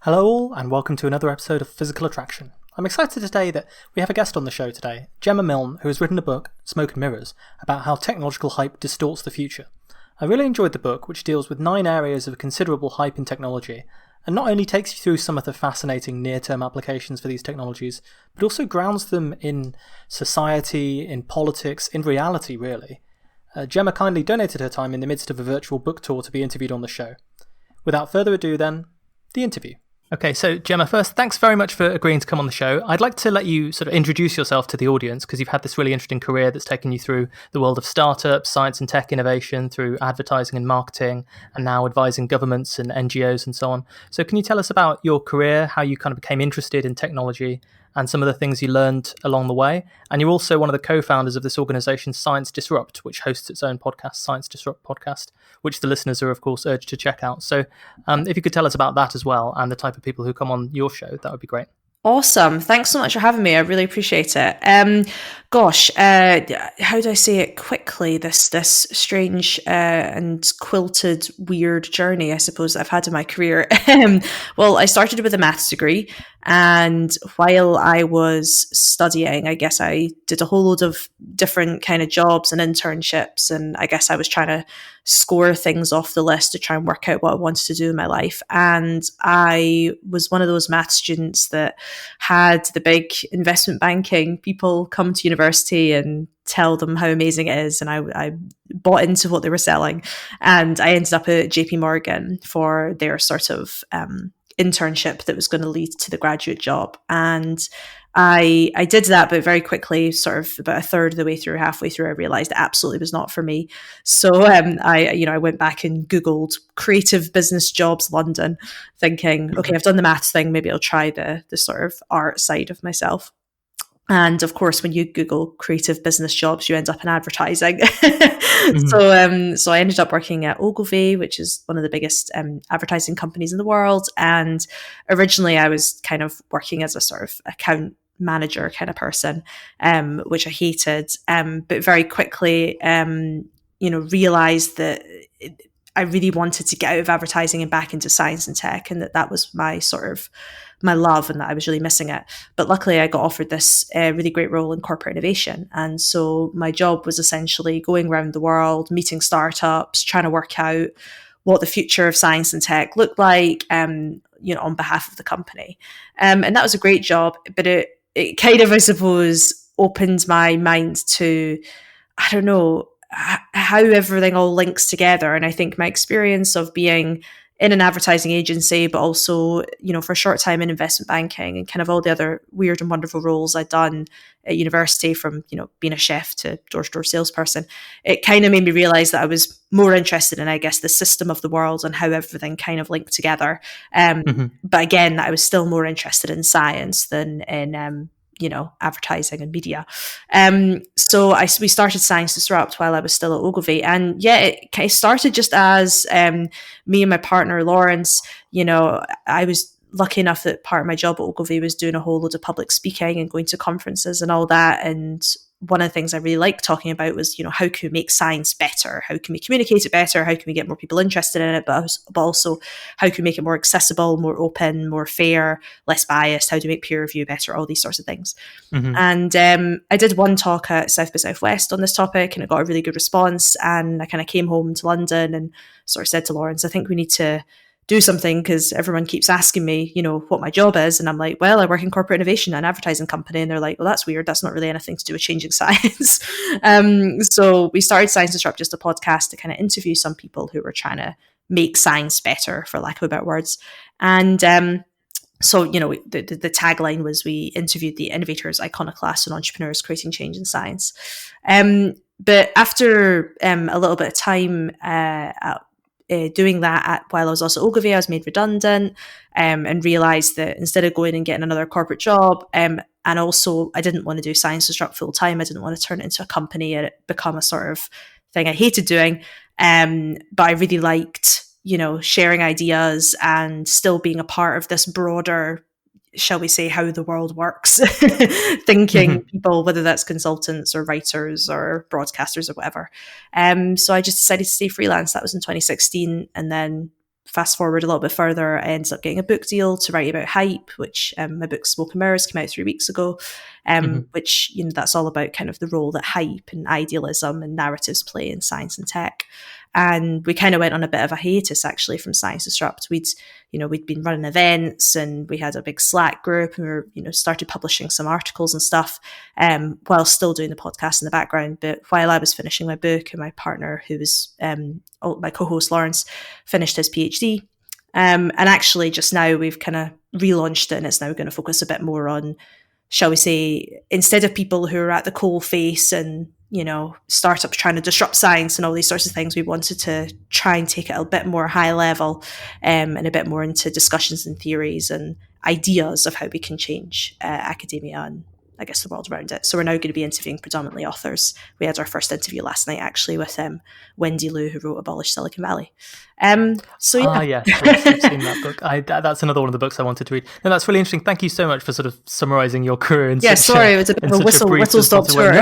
Hello all, and welcome to another episode of Physical Attraction. I'm excited today that we have a guest on the show today, Gemma Milne, who has written a book, Smoke and Mirrors, about how technological hype distorts the future. I really enjoyed the book, which deals with 9 areas of considerable hype in technology, and not only takes you through some of the fascinating near-term applications for these technologies, but also grounds them in society, in politics, in reality really. Gemma kindly donated her time in the midst of a virtual book tour to be interviewed on the show. Without further ado then, the interview. Okay, so Gemma, first, thanks very much for agreeing to come on the show. I'd like to let you sort of introduce yourself to the audience because you've had this really interesting career that's taken you through the world of startups, science and tech innovation, through advertising and marketing, and now advising governments and NGOs and so on. So can you tell us about your career, how you kind of became interested in technology and some of the things you learned along the way? And you're also one of the co-founders of this organization, Science Disrupt, which hosts its own podcast, Science Disrupt Podcast, which the listeners are, of course, urged to check out. So if you could tell us about that as well and the type of people who come on your show, that would be great. Awesome. Thanks so much for having me. I really appreciate it. How do I say it quickly? This strange and quilted weird journey, I suppose, that I've had in my career. Well, I started with a maths degree, and while I was studying, I guess I did a whole load of different kind of jobs and internships, and I guess I was trying to score things off the list to try and work out what I wanted to do in my life. And I was one of those math students that had the big investment banking people come to university and tell them how amazing it is. And I bought into what they were selling. And I ended up at JP Morgan for their sort of internship that was going to lead to the graduate job. And I did that, but very quickly, sort of about a third of the way through, halfway through, I realized it absolutely was not for me. So I went back and Googled creative business jobs London, thinking, okay, I've done the maths thing, maybe I'll try the sort of art side of myself. And of course, when you Google creative business jobs, you end up in advertising. Mm-hmm. So I ended up working at Ogilvy, which is one of the biggest advertising companies in the world. And originally I was kind of working as a sort of account manager kind of person, which I hated. But very quickly, realized that I really wanted to get out of advertising and back into science and tech, and that was my sort of my love, and that I was really missing it. But luckily I got offered this really great role in corporate innovation. And so my job was essentially going around the world, meeting startups, trying to work out what the future of science and tech looked like, on behalf of the company. And that was a great job, but it kind of, I suppose, opened my mind to, I don't know, how everything all links together. And I think my experience of being in an advertising agency, but also, for a short time in investment banking and kind of all the other weird and wonderful roles I'd done at university, from, being a chef to door-to-door salesperson, it kind of made me realize that I was more interested in, I guess, the system of the world and how everything kind of linked together. But again, I was still more interested in science than in, advertising and media. So we started Science Disrupt while I was still at Ogilvy. And yeah, it started just as me and my partner, Lawrence, I was lucky enough that part of my job at Ogilvy was doing a whole load of public speaking and going to conferences and all that. And one of the things I really liked talking about was, how can we make science better? How can we communicate it better? How can we get more people interested in it? But also, how can we make it more accessible, more open, more fair, less biased? How do we make peer review better? All these sorts of things. Mm-hmm. And I did one talk at South by Southwest on this topic, and it got a really good response. And I kind of came home to London and sort of said to Lawrence, I think we need to do something, because everyone keeps asking me, what my job is. And I'm like, well, I work in corporate innovation at an advertising company. And they're like, well, that's weird. That's not really anything to do with changing science. So we started Science Disrupt, just a podcast to kind of interview some people who were trying to make science better, for lack of better words. And so, the tagline was, we interviewed the innovators, iconoclasts, and entrepreneurs creating change in science. But after a little bit of time doing that while I was also at Ogilvy, I was made redundant and realised that instead of going and getting another corporate job, and also I didn't want to do Science Disrupt full time, I didn't want to turn it into a company and it become a sort of thing I hated doing. But I really liked, sharing ideas and still being a part of this broader, shall we say, how the world works, thinking people, whether that's consultants or writers or broadcasters or whatever. So I just decided to stay freelance. That was in 2016. And then fast forward a little bit further, I ended up getting a book deal to write about hype, which my book Smoke and Mirrors came out 3 weeks ago, which, that's all about kind of the role that hype and idealism and narratives play in science and tech. And we kind of went on a bit of a hiatus actually from Science Disrupt. We'd been running events and we had a big Slack group and we were, started publishing some articles and stuff, while still doing the podcast in the background. But while I was finishing my book and my partner, who was my co-host Lawrence, finished his PhD. And actually just now we've kind of relaunched it and it's now going to focus a bit more on, shall we say, instead of people who are at the coal face and, startups trying to disrupt science and all these sorts of things, we wanted to try and take it a bit more high level, and a bit more into discussions and theories and ideas of how we can change academia and, I guess, the world around it. So we're now going to be interviewing predominantly authors. We had our first interview last night, actually, with Wendy Liu, who wrote Abolish Silicon Valley. So yeah. Yes, I've seen that book. That's another one of the books I wanted to read. No, that's really interesting. Thank you so much for sort of summarising your career in it was a bit of a whistle-stop tour.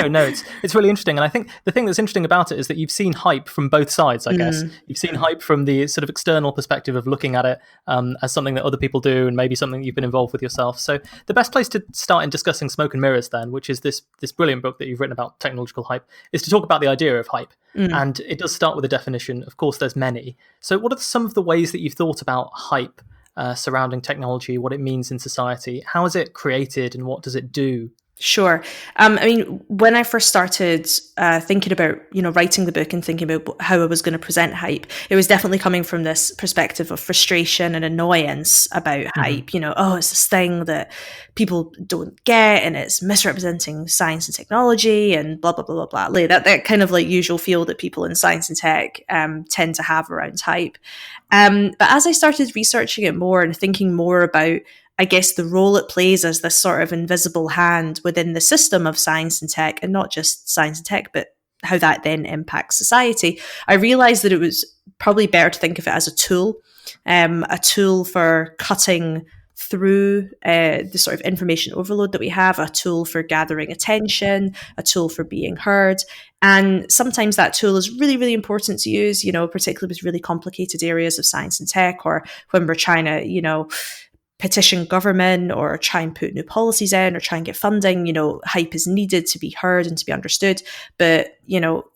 No, it's really interesting. And I think the thing that's interesting about it is that you've seen hype from both sides, I guess. You've seen hype from the sort of external perspective of looking at it as something that other people do and maybe something you've been involved with yourself. So the best place to start in discussing Smoke and Mirrors then, which is this brilliant book that you've written about technological hype, is to talk about the idea of hype. And it does start with a definition. Of course, there's many. So what are some of the ways that you've thought about hype surrounding technology, what it means in society? How is it created and what does it do? Sure. When I first started thinking about, writing the book and thinking about how I was going to present hype, it was definitely coming from this perspective of frustration and annoyance about hype. It's this thing that people don't get and it's misrepresenting science and technology and blah, blah, blah, blah, blah. That kind of like usual feel that people in science and tech tend to have around hype. But as I started researching it more and thinking more about, I guess, the role it plays as this sort of invisible hand within the system of science and tech, and not just science and tech, but how that then impacts society, I realized that it was probably better to think of it as a tool for cutting through the sort of information overload that we have, a tool for gathering attention, a tool for being heard. And sometimes that tool is really, really important to use, particularly with really complicated areas of science and tech, or when we're trying to, petition government or try and put new policies in or try and get funding, hype is needed to be heard and to be understood. But,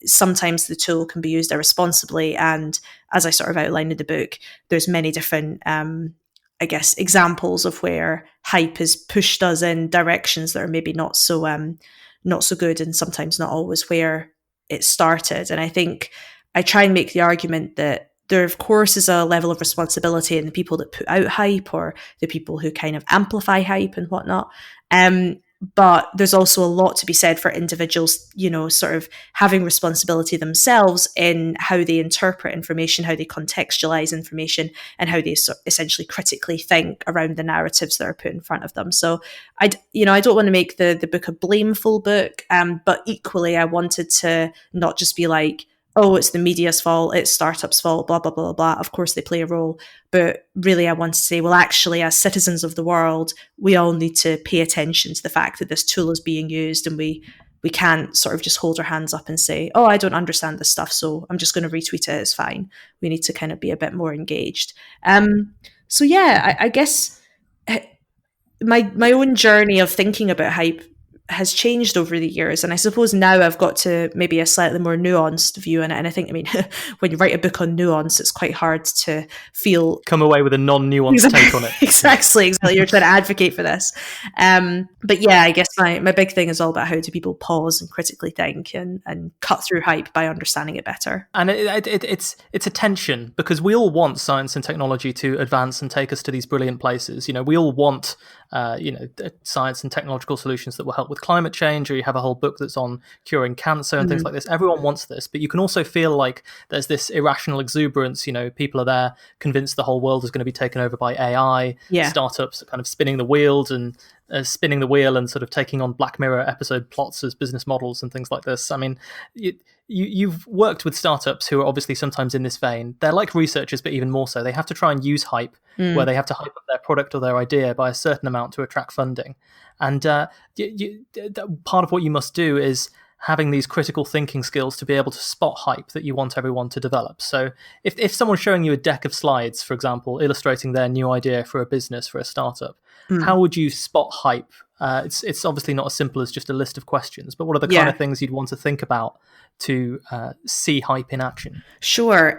sometimes the tool can be used irresponsibly. And as I sort of outlined in the book, there's many different, examples of where hype has pushed us in directions that are maybe not so good and sometimes not always where it started. And I think I try and make the argument that there, of course, is a level of responsibility in the people that put out hype or the people who kind of amplify hype and whatnot. But there's also a lot to be said for individuals, sort of having responsibility themselves in how they interpret information, how they contextualize information, and how they essentially critically think around the narratives that are put in front of them. So I don't want to make the book a blameful book, but equally I wanted to not just be like, oh, it's the media's fault, it's startups' fault, blah, blah, blah, blah. Of course, they play a role. But really, I want to say, well, actually, as citizens of the world, we all need to pay attention to the fact that this tool is being used, and we can't sort of just hold our hands up and say, oh, I don't understand this stuff, so I'm just going to retweet it, it's fine. We need to kind of be a bit more engaged. So yeah, I guess my own journey of thinking about hype has changed over the years, and I suppose now I've got to maybe a slightly more nuanced view in it. And I think, when you write a book on nuance, it's quite hard to come away with a non-nuanced take on it. Exactly. You're trying to advocate for this. But yeah, I guess my big thing is all about how do people pause and critically think and cut through hype by understanding it better. And it's a tension, because we all want science and technology to advance and take us to these brilliant places. We all want science and technological solutions that will help with climate change, or you have a whole book that's on curing cancer and things like this. Everyone wants this, but you can also feel like there's this irrational exuberance. People are there convinced the whole world is going to be taken over by AI. Startups are kind of spinning the wheel and sort of taking on Black Mirror episode plots as business models and things like this. You've worked with startups who are obviously sometimes in this vein. They're like researchers, but even more so. They have to try and use hype, where they have to hype up their product or their idea by a certain amount to attract funding. And part of what you must do is having these critical thinking skills to be able to spot hype that you want everyone to develop. So if someone's showing you a deck of slides, for example, illustrating their new idea for a business, for a startup, how would you spot hype? It's obviously not as simple as just a list of questions, but what are the kind of things you'd want to think about to see hype in action? Sure.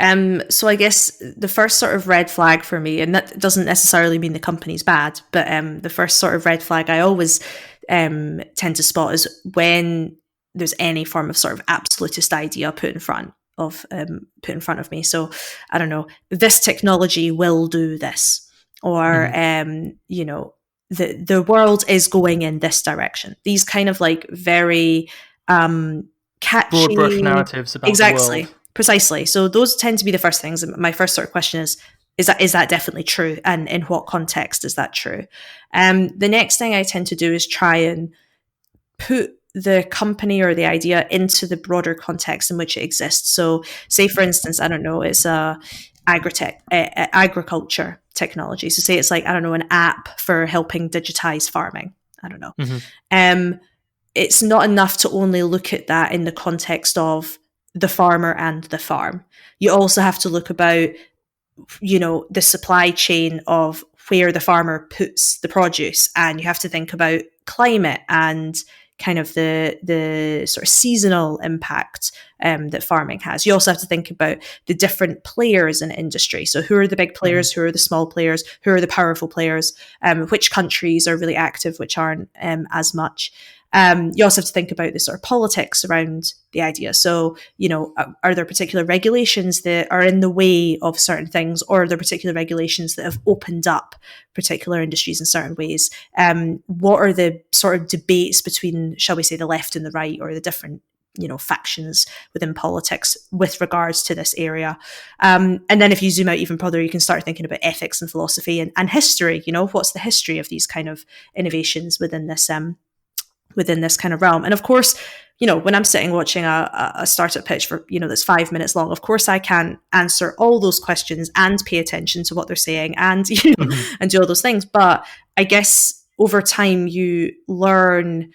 So I guess the first sort of red flag for me, and that doesn't necessarily mean the company's bad, but the first sort of red flag I always tend to spot is when there's any form of sort of absolutist idea put in front of me. So I don't know, this technology will do this, or the world is going in this direction. These kind of like very catchy, broad brush narratives about exactly, the world. Precisely. So those tend to be the first things. My first sort of question is that definitely true, and in what context is that true? The next thing I tend to do is try and put the company or the idea into the broader context in which it exists. So, say for instance, I don't know, it's a agriculture technology. So, say it's like, I don't know, an app for helping digitize farming. I don't know. It's not enough to only look at that in the context of the farmer and the farm. You also have to look about, the supply chain of where the farmer puts the produce, and you have to think about climate and kind of the sort of seasonal impact that farming has. You also have to think about the different players in industry. So who are the big players, who are the small players, who are the powerful players, which countries are really active, which aren't as much. You also have to think about the sort of politics around the idea. So, are there particular regulations that are in the way of certain things, or are there particular regulations that have opened up particular industries in certain ways? What are the sort of debates between, shall we say, the left and the right, or the different factions within politics with regards to this area? And then if you zoom out even further, you can start thinking about ethics and philosophy and history. What's the history of these kind of innovations within this kind of realm? And of course, when I'm sitting watching a startup pitch for, that's 5 minutes long, of course I can answer all those questions and pay attention to what they're saying and, and do all those things. But I guess over time you learn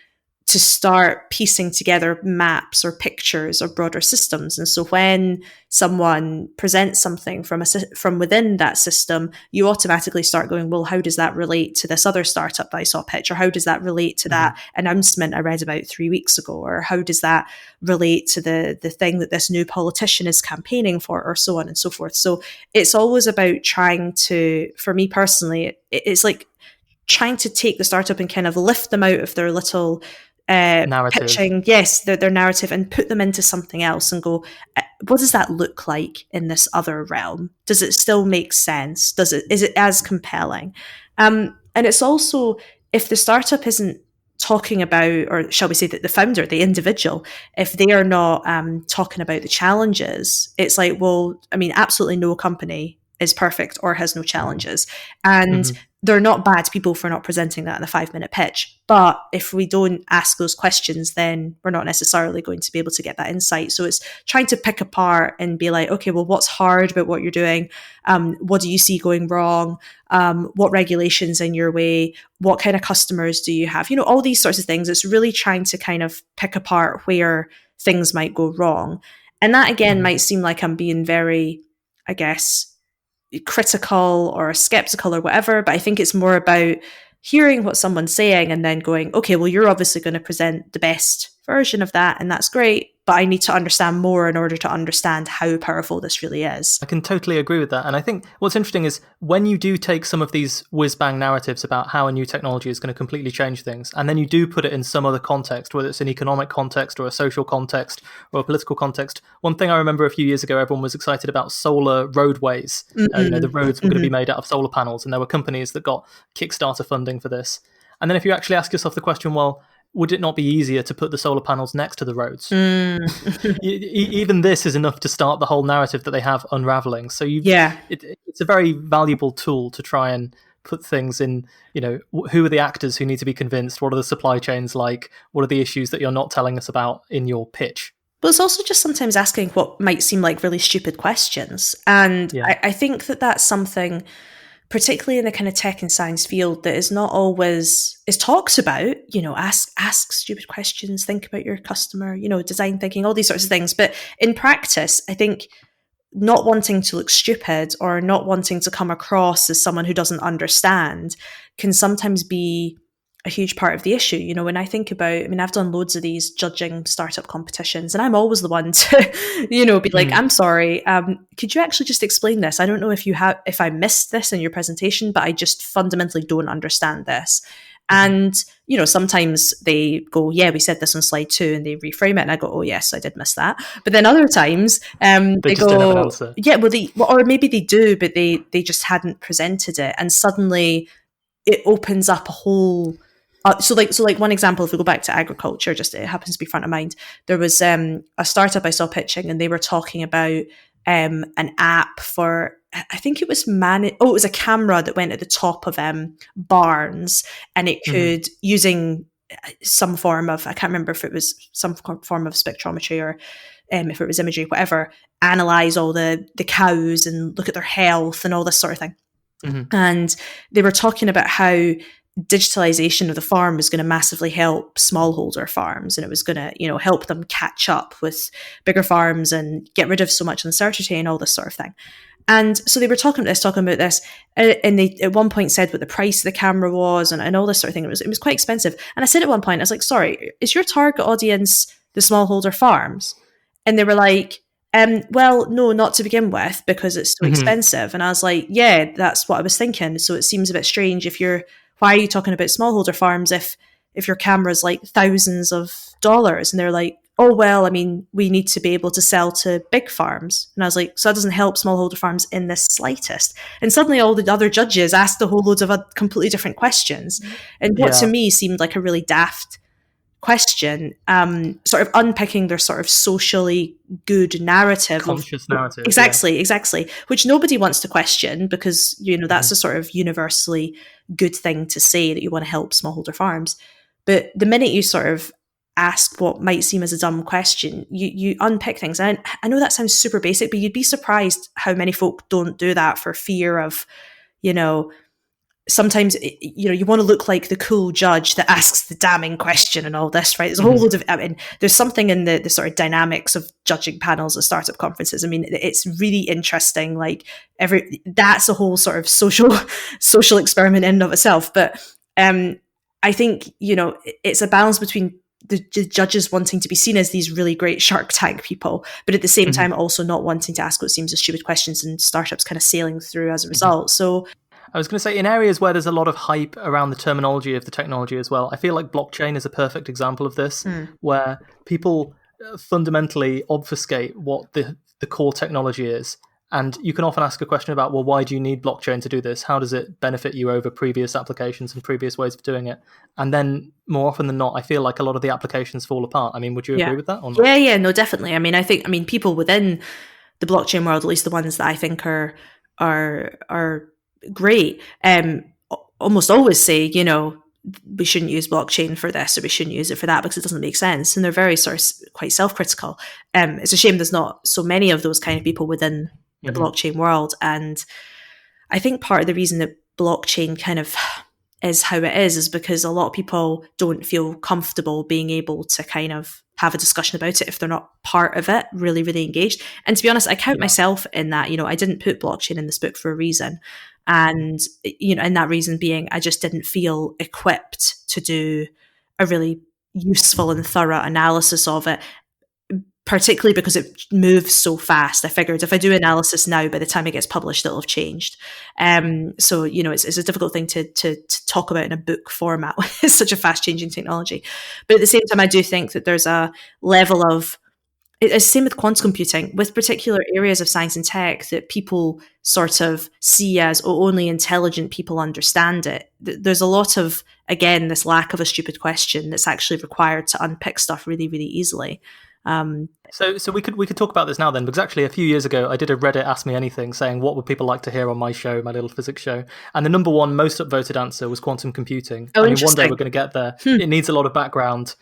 to start piecing together maps or pictures or broader systems. And so when someone presents something from within that system, you automatically start going, well, how does that relate to this other startup that I saw pitch? Or how does that relate to that announcement I read about 3 weeks ago? Or how does that relate to the thing that this new politician is campaigning for, or so on and so forth? So it's always about trying to, for me personally, it's like trying to take the startup and kind of lift them out of their little narrative. Pitching, yes, their narrative, and put them into something else and go, what does that look like in this other realm? Does it still make sense? Is it as compelling? And it's also, if the startup isn't talking about, or shall we say that the founder, the individual, if they are not talking about the challenges, it's like, well, I mean, absolutely no company is perfect or has no challenges. And they're not bad people for not presenting that in a 5-minute pitch. But if we don't ask those questions, then we're not necessarily going to be able to get that insight. So it's trying to pick apart and be like, okay, well, what's hard about what you're doing? What do you see going wrong? What regulations in your way? What kind of customers do you have? All these sorts of things. It's really trying to kind of pick apart where things might go wrong. And that, again, might seem like I'm being very, I guess, critical or skeptical or whatever, but I think it's more about hearing what someone's saying and then going, okay, well, you're obviously going to present the best version of that, and that's great, but I need to understand more in order to understand how powerful this really is. I can totally agree with that. And I think what's interesting is when you do take some of these whiz-bang narratives about how a new technology is going to completely change things, and then you do put it in some other context, whether it's an economic context or a social context or a political context. One thing I remember a few years ago, everyone was excited about solar roadways. The roads were going to be made out of solar panels, and there were companies that got Kickstarter funding for this. And then if you actually ask yourself the question, well, would it not be easier to put the solar panels next to the roads? Even this is enough to start the whole narrative that they have unraveling. So it's a very valuable tool to try and put things in, who are the actors who need to be convinced? What are the supply chains like? What are the issues that you're not telling us about in your pitch? But it's also just sometimes asking what might seem like really stupid questions. And I think that that's something particularly in the kind of tech and science field, that is not always, is talks about, ask stupid questions, think about your customer, design thinking, all these sorts of things. But in practice, I think not wanting to look stupid or not wanting to come across as someone who doesn't understand can sometimes be a huge part of the issue. When I think about, I've done loads of these judging startup competitions, and I'm always the one to, be like, I'm sorry, could you actually just explain this? I don't know if I missed this in your presentation, but I just fundamentally don't understand this. And, sometimes they go, yeah, we said this on slide 2, and they reframe it. And I go, oh, yes, I did miss that. But then other times they just go, don't have an answer. Yeah, or maybe they do, but they just hadn't presented it. And suddenly it opens up a whole... So one example, if we go back to agriculture, just it happens to be front of mind. There was a startup I saw pitching, and they were talking about an app for, I think it was it was a camera that went at the top of barns, and it could, using some form of, I can't remember if it was some form of spectrometry or if it was imagery, whatever, analyze all the cows and look at their health and all this sort of thing. And they were talking about how digitalization of the farm was going to massively help smallholder farms, and it was going to, help them catch up with bigger farms and get rid of so much uncertainty and all this sort of thing. And so they were talking about this, and they at one point said what the price of the camera was and all this sort of thing. It was quite expensive. And I said at one point, I was like, sorry, is your target audience the smallholder farms? And they were like, well, no, not to begin with, because it's so expensive. And I was like, yeah, that's what I was thinking. So it seems a bit strange why are you talking about smallholder farms if your camera's like thousands of dollars? And they're like, oh, well, we need to be able to sell to big farms. And I was like, so that doesn't help smallholder farms in the slightest. And suddenly all the other judges asked a whole load of completely different questions. And what to me seemed like a really daft question, sort of unpicking their sort of socially good narrative, conscious narrative, exactly, which nobody wants to question, because that's a sort of universally good thing to say, that you want to help smallholder farms. But the minute you sort of ask what might seem as a dumb question, you unpick things. And I know that sounds super basic, but you'd be surprised how many folk don't do that for fear of, sometimes, you want to look like the cool judge that asks the damning question and all this, right? There's a whole load of, there's something in the sort of dynamics of judging panels at startup conferences. It's really interesting. Like that's a whole sort of social experiment in and of itself. But I think, it's a balance between the judges wanting to be seen as these really great Shark Tank people, but at the same time also not wanting to ask what seems as stupid questions, and startups kind of sailing through as a result. So I was going to say, in areas where there's a lot of hype around the terminology of the technology as well, I feel like blockchain is a perfect example of this, where people fundamentally obfuscate what the core technology is. And you can often ask a question about, well, why do you need blockchain to do this? How does it benefit you over previous applications and previous ways of doing it? And then more often than not, I feel like a lot of the applications fall apart. Would you agree with that or not? Yeah, no, definitely. I think people within the blockchain world, at least the ones that I think are great, almost always say, we shouldn't use blockchain for this, or we shouldn't use it for that, because it doesn't make sense. And they're very sort of quite self-critical. It's a shame there's not so many of those kind of people within the blockchain world. And I think part of the reason that blockchain kind of is how it is because a lot of people don't feel comfortable being able to kind of have a discussion about it if they're not part of it, really, really engaged. And to be honest, I count myself in that. I didn't put blockchain in this book for a reason. And, and that reason being, I just didn't feel equipped to do a really useful and thorough analysis of it, particularly because it moves so fast. I figured if I do analysis now, by the time it gets published, it'll have changed. So, it's a difficult thing to talk about in a book format. It's such a fast changing technology. But at the same time, I do think that there's a level of, it's the same with quantum computing, with particular areas of science and tech that people sort of see as, only intelligent people understand it. There's a lot of, again, this lack of a stupid question that's actually required to unpick stuff really, really easily. So we could talk about this now then, because actually a few years ago I did a Reddit Ask Me Anything saying what would people like to hear on my show, my little physics show, and the number one most upvoted answer was quantum computing. Oh, I mean, one interesting. day we're going to get there. It needs a lot of background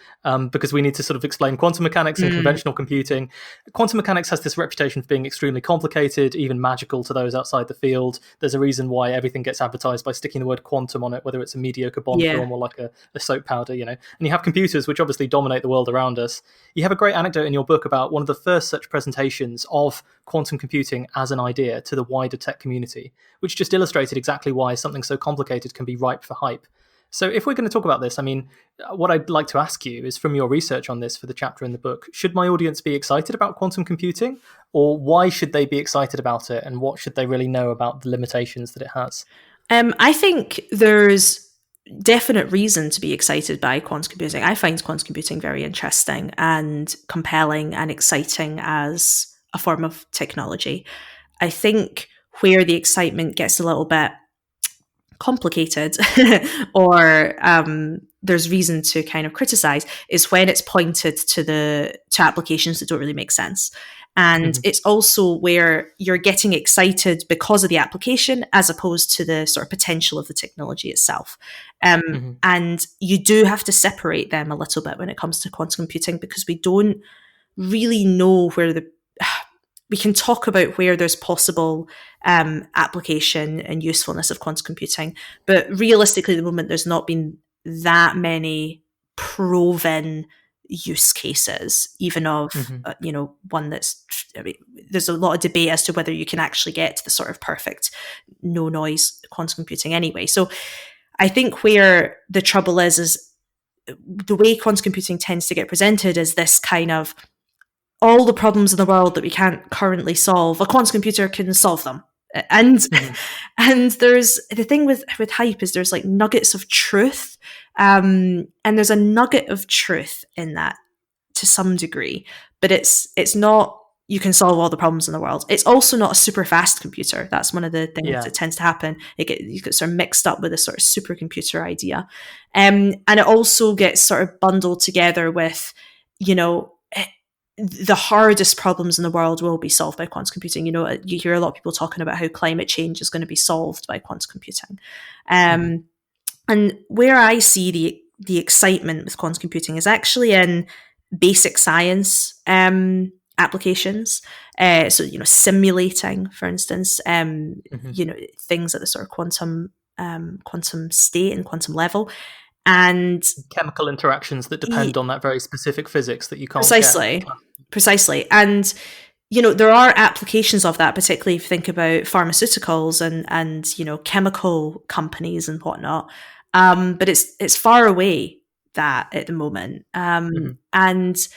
because we need to sort of explain quantum mechanics and conventional computing. Quantum mechanics has this reputation for being extremely complicated, even magical to those outside the field. There's a reason why everything gets advertised by sticking the word quantum on it, whether it's a mediocre bond film or like a soap powder, you know. And you have computers which obviously dominate the world around us. You have a great anecdote in your book about one of the first such presentations of quantum computing as an idea to the wider tech community, which just illustrated exactly why something so complicated can be ripe for hype. So if we're going to talk about this, I mean, what I'd like to ask you is, from your research on this for the chapter in the book, should my audience be excited about quantum computing, or why should they be excited about it, and what should they really know about the limitations that it has? I think there's definite reason to be excited by quantum computing. I find quantum computing very interesting and compelling and exciting as a form of technology. I think where the excitement gets a little bit complicated or there's reason to kind of criticize is when it's pointed to applications that don't really make sense. And it's also where you're getting excited because of the application as opposed to the sort of potential of the technology itself. And you do have to separate them a little bit when it comes to quantum computing, because we don't really know where we can talk about where there's possible application and usefulness of quantum computing. But realistically, at the moment, there's not been that many proven use cases, even of, one that's, there's a lot of debate as to whether you can actually get to the sort of perfect no noise quantum computing anyway. So I think where the trouble is the way quantum computing tends to get presented as this kind of all the problems in the world that we can't currently solve, a quantum computer can solve them. And and there's the thing with hype is there's like nuggets of truth, and there's a nugget of truth in that to some degree, but it's not you can solve all the problems in the world. It's also not a super fast computer. That's one of the things that tends to happen. You get sort of mixed up with a sort of supercomputer idea, and it also gets sort of bundled together with, the hardest problems in the world will be solved by quantum computing. You hear a lot of people talking about how climate change is going to be solved by quantum computing. And where I see the excitement with quantum computing is actually in basic science applications. So, simulating, for instance, things at the sort of quantum state and quantum level. And chemical interactions that depend on that very specific physics that you can't Precisely. And, there are applications of that, particularly if you think about pharmaceuticals and chemical companies and whatnot. But it's far away that at the moment. And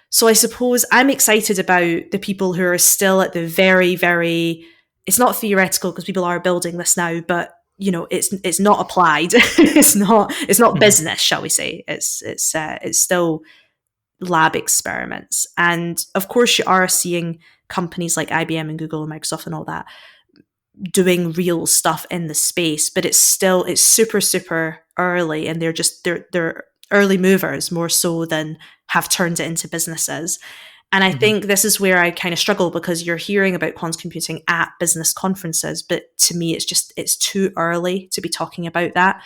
so I suppose I'm excited about the people who are still at the very, very, it's not theoretical because people are building this now, but it's not applied. it's not business, shall we say? It's still lab experiments. And of course you are seeing companies like IBM and Google and Microsoft and all that doing real stuff in the space, but it's super, super early, and they're early movers more so than have turned it into businesses. And I think this is where I kind of struggle, because you're hearing about quantum computing at business conferences, but to me, it's too early to be talking about that.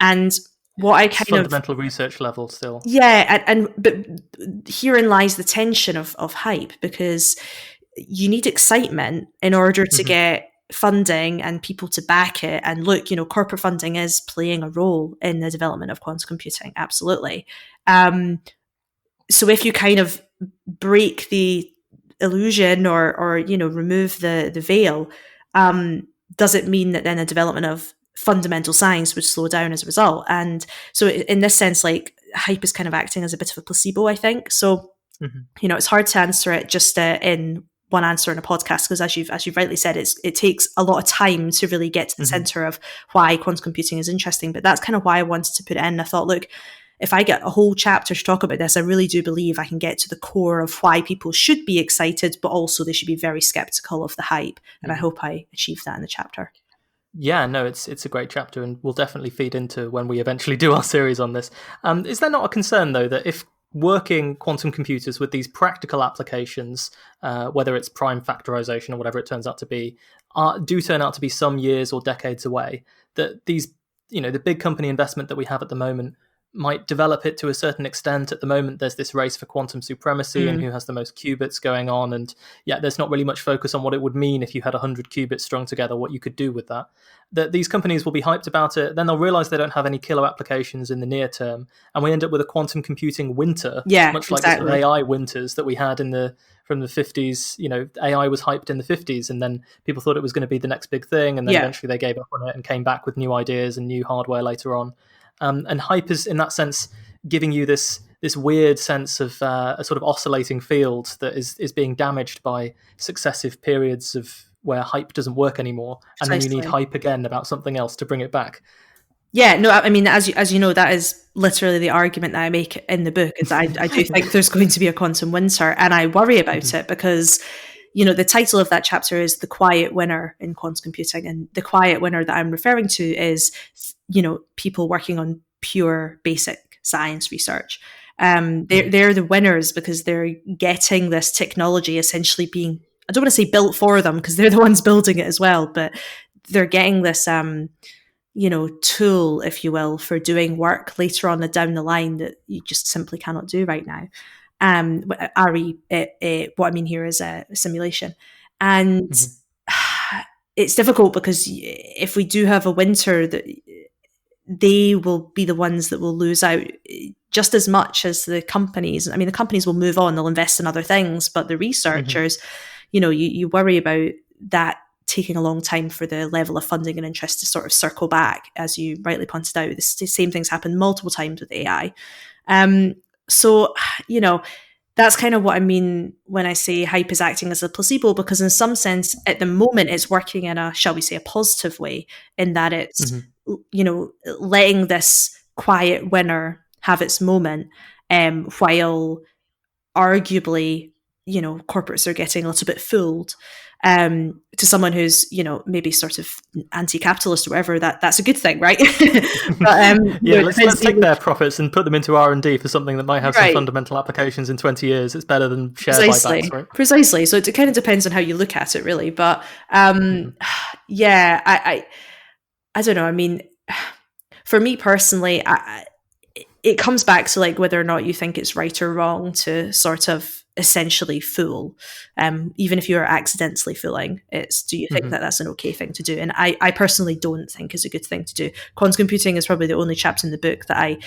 And what I kind fundamental research level still. Yeah. But herein lies the tension of hype, because you need excitement in order to get funding and people to back it. And look, corporate funding is playing a role in the development of quantum computing. Absolutely. So if you kind of break the illusion or remove the veil, does it mean that then the development of fundamental science would slow down as a result? And so in this sense, like, hype is kind of acting as a bit of a placebo, I think. So, it's hard to answer it just in one answer in a podcast, because as you've rightly said, it takes a lot of time to really get to the center of why quantum computing is interesting. But that's kind of why I wanted to put it in. I thought, look, if I get a whole chapter to talk about this, I really do believe I can get to the core of why people should be excited, but also they should be very skeptical of the hype. And I hope I achieve that in the chapter. Yeah, no, it's a great chapter, and we'll definitely feed into when we eventually do our series on this. Is there not a concern, though, that if working quantum computers with these practical applications, whether it's prime factorization or whatever it turns out to be, do turn out to be some years or decades away. That these, the big company investment that we have at the moment might develop it to a certain extent. At the moment, there's this race for quantum supremacy and who has the most qubits going on. And there's not really much focus on what it would mean if you had 100 qubits strung together, what you could do with that. That these companies will be hyped about it, then they'll realize they don't have any killer applications in the near term. And we end up with a quantum computing winter, much like the AI winters that we had from the 50s. AI was hyped in the 50s, and then people thought it was going to be the next big thing. And then eventually they gave up on it and came back with new ideas and new hardware later on. And hype is, in that sense, giving you this weird sense of a sort of oscillating field that is being damaged by successive periods of where hype doesn't work anymore, and then you need hype again about something else to bring it back. Yeah, no, I mean, as you know, that is literally the argument that I make in the book. Is I do think there's going to be a quantum winter, and I worry about it because, the title of that chapter is "The Quiet Winner in Quantum Computing," and the quiet winner that I'm referring to is, people working on pure basic science research. They're the winners because they're getting this technology essentially being, I don't want to say built for them because they're the ones building it as well, but they're getting this, tool, if you will, for doing work later on down the line that you just simply cannot do right now. What I mean here is a simulation. And it's difficult because if we do have a winter, that they will be the ones that will lose out just as much as the companies. I mean, the companies will move on, they'll invest in other things, but the researchers, you worry about that taking a long time for the level of funding and interest to sort of circle back. As you rightly pointed out, the same things happen multiple times with AI. So, that's kind of what I mean when I say hype is acting as a placebo, because in some sense, at the moment, it's working in a, shall we say, a positive way, in that it's, letting this quiet winner have its moment, while arguably, corporates are getting a little bit fooled. To someone who's, maybe sort of anti-capitalist or whatever, that's a good thing, right? But, let's take their profits and put them into R&D for something that might have some fundamental applications in 20 years. It's better than share buybacks, right? Precisely. So it kind of depends on how you look at it, really. But I don't know. I mean, for me personally, it comes back to like whether or not you think it's right or wrong to sort of essentially fool, even if you're accidentally fooling. Do you think that that's an okay thing to do? And I personally don't think is a good thing to do. Quantum computing is probably the only chapter in the book that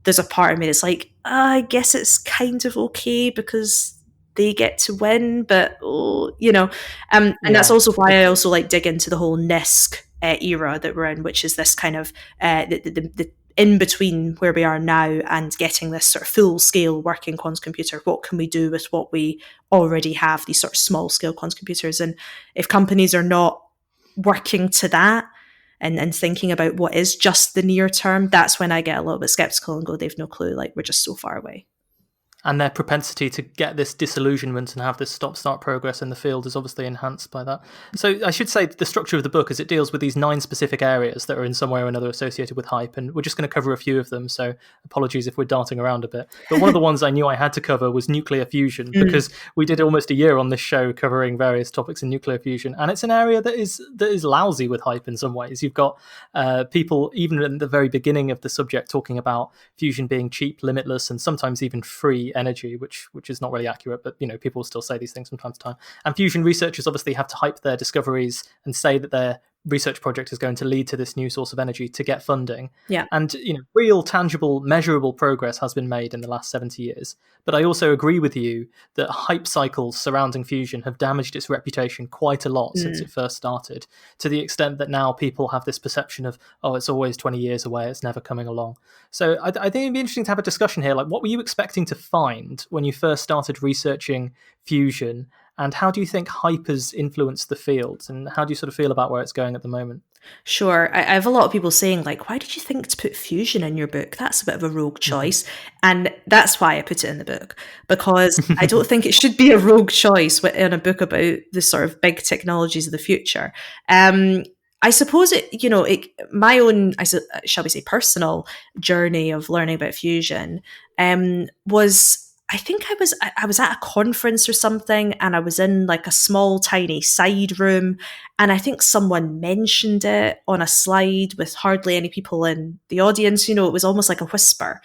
there's a part of me that's like, I guess it's kind of okay because they get to win, but and that's also why I also like dig into the whole NISC era that we're in, which is this kind of the in between where we are now and getting this sort of full scale working quantum computer. What can we do with what we already have, these sort of small scale quantum computers? And if companies are not working to that and thinking about what is just the near term, that's when I get a little bit skeptical and go, they've no clue, like we're just so far away. And their propensity to get this disillusionment and have this stop-start progress in the field is obviously enhanced by that. So I should say the structure of the book is it deals with these 9 specific areas that are in some way or another associated with hype, and we're just going to cover a few of them, so apologies if we're darting around a bit. But one of the ones I knew I had to cover was nuclear fusion, because we did almost a year on this show covering various topics in nuclear fusion, and it's an area that is lousy with hype in some ways. You've got people, even in the very beginning of the subject, talking about fusion being cheap, limitless, and sometimes even free energy, which is not really accurate, but people still say these things from time to time. And fusion researchers obviously have to hype their discoveries and say that their research project is going to lead to this new source of energy to get funding. Yeah. And real, tangible, measurable progress has been made in the last 70 years. But I also agree with you that hype cycles surrounding fusion have damaged its reputation quite a lot since it first started, to the extent that now people have this perception of, oh, it's always 20 years away, it's never coming along. So I think it'd be interesting to have a discussion here. Like, what were you expecting to find when you first started researching fusion? And how do you think hype has influenced the field? And how do you sort of feel about where it's going at the moment? Sure. I have a lot of people saying, like, why did you think to put fusion in your book? That's a bit of a rogue choice. And that's why I put it in the book, because I don't think it should be a rogue choice in a book about the sort of big technologies of the future. I suppose my own, shall we say, personal journey of learning about fusion was. I think I was at a conference or something, and I was in like a small, tiny side room, and I think someone mentioned it on a slide with hardly any people in the audience. It was almost like a whisper.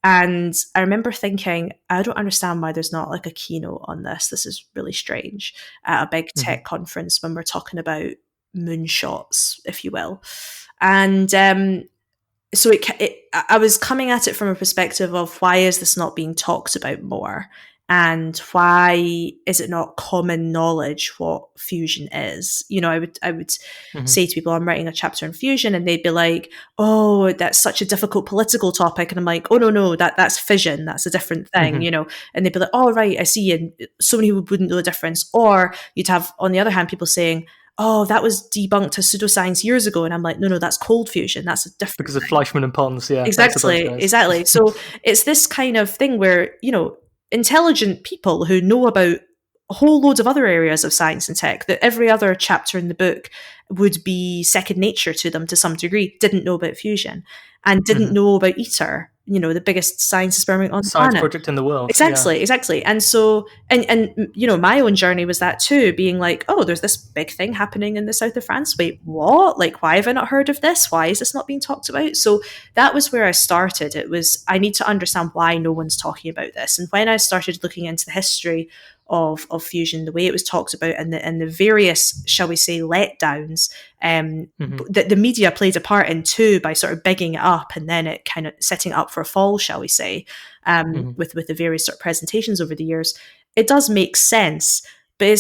And I remember thinking, I don't understand why there's not like a keynote on this. This is really strange at a big tech conference when we're talking about moonshots, if you will. And so I was coming at it from a perspective of why is this not being talked about more? And why is it not common knowledge what fusion is? I would say to people, I'm writing a chapter on fusion, and they'd be like, "Oh, that's such a difficult political topic," and I'm like, "Oh no, that's fission. That's a different thing," And they'd be like, "Oh right, I see," and so many people wouldn't know the difference. Or you'd have, on the other hand, people saying, "Oh, that was debunked as pseudoscience years ago," and I'm like, "No, that's cold fusion. That's a different because of thing." Fleischmann and Pons, yeah, Exactly. So it's this kind of thing where intelligent people who know about a whole load of other areas of science and tech that every other chapter in the book would be second nature to them to some degree, didn't know about fusion and didn't know about ITER, the biggest science experiment on the science planet. project in the world. Exactly. And so, and my own journey was that too, being like, oh, there's this big thing happening in the south of France. Wait, what? Like, why have I not heard of this? Why is this not being talked about? So that was where I started. It was, I need to understand why no one's talking about this. And when I started looking into the history of fusion, the way it was talked about, and the various, shall we say, letdowns that the media played a part in too, by sort of bigging it up and then it kind of setting it up for a fall, shall we say, with the various sort of presentations over the years. It does make sense, but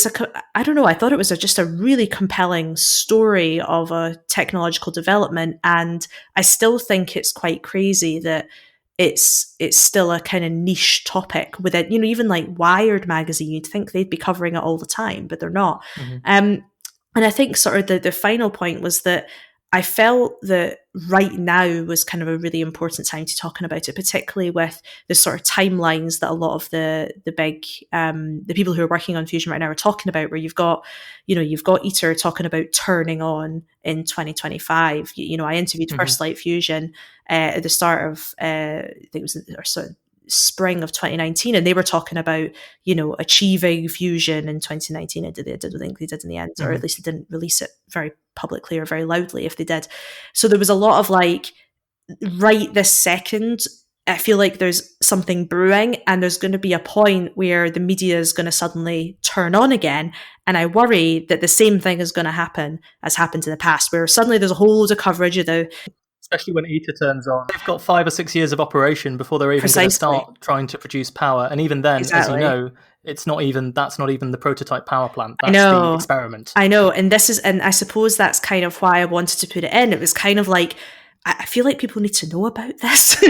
I don't know, I thought it was just a really compelling story of a technological development, and I still think it's quite crazy that it's still a kind of niche topic within, even like Wired magazine, you'd think they'd be covering it all the time, but they're not. And I think sort of the final point was that I felt that right now was kind of a really important time to talking about it, particularly with the sort of timelines that a lot of the big the people who are working on fusion right now are talking about, where you've got ITER talking about turning on in 2025. I interviewed First Light Fusion at the start of I think it was spring of 2019, and they were talking about achieving fusion in 2019. I don't think they did in the end, or at least they didn't release it very publicly or very loudly if they did. So there was a lot of like, right this second, I feel like there's something brewing, and there's going to be a point where the media is going to suddenly turn on again. And I worry that the same thing is going to happen as happened in the past, where suddenly there's a whole load of coverage of the, especially when ITER turns on. They've got 5 or 6 years of operation before they're even going to start trying to produce power. And even then, as you know, that's not even the prototype power plant. That's the experiment. I know. And I suppose that's kind of why I wanted to put it in. It was kind of like, I feel like people need to know about this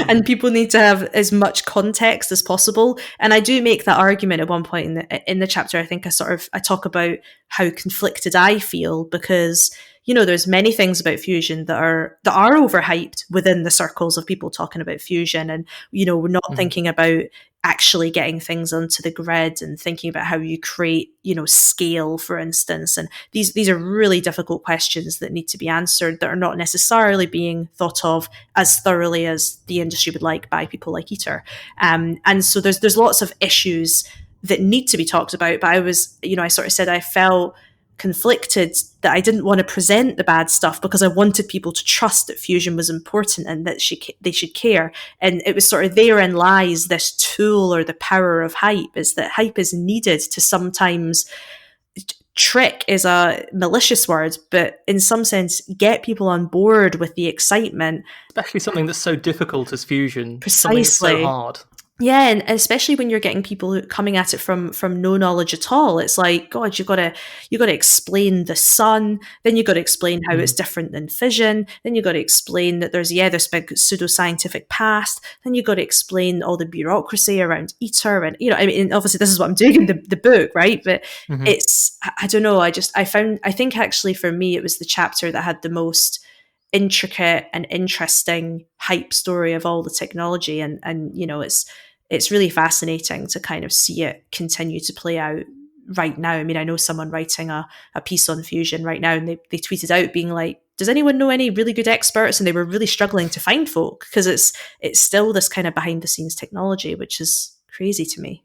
and people need to have as much context as possible. And I do make that argument at one point in the chapter. I think I talk about how conflicted I feel, because there's many things about fusion that are overhyped within the circles of people talking about fusion, and we're not thinking about actually getting things onto the grid and thinking about how you create scale, for instance. And these are really difficult questions that need to be answered, that are not necessarily being thought of as thoroughly as the industry would like by people like ITER. And so there's lots of issues that need to be talked about. But I sort of said I felt conflicted that I didn't want to present the bad stuff, because I wanted people to trust that fusion was important and that they should care. And it was sort of, therein lies this tool, or the power of hype, is that hype is needed to sometimes, trick is a malicious word, but in some sense get people on board with the excitement. Especially something that's so difficult as fusion. Precisely. Something that's so hard. Yeah, and especially when you're getting people coming at it from no knowledge at all. It's like, God, you got to explain the sun, then you got to explain how it's different than fission, then you got to explain that there's this big pseudoscientific past, then you got to explain all the bureaucracy around ITER, and and obviously this is what I'm doing in the book, right? But it's, I don't know, I think actually for me it was the chapter that had the most intricate and interesting hype story of all the technology, and it's really fascinating to kind of see it continue to play out right now. I mean, I know someone writing a piece on fusion right now, and they tweeted out being like, does anyone know any really good experts? And they were really struggling to find folk, because it's still this kind of behind the scenes technology, which is crazy to me.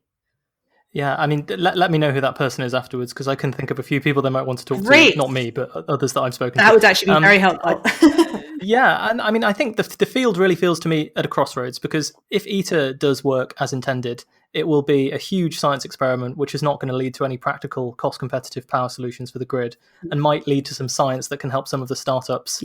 Yeah, I mean, let me know who that person is afterwards, because I can think of a few people they might want to talk Great. to. Not me, but others that I've spoken to. That would actually be very helpful. Yeah, and I mean, I think the field really feels to me at a crossroads, because if ITER does work as intended, it will be a huge science experiment which is not going to lead to any practical, cost-competitive power solutions for the grid, and might lead to some science that can help some of the startups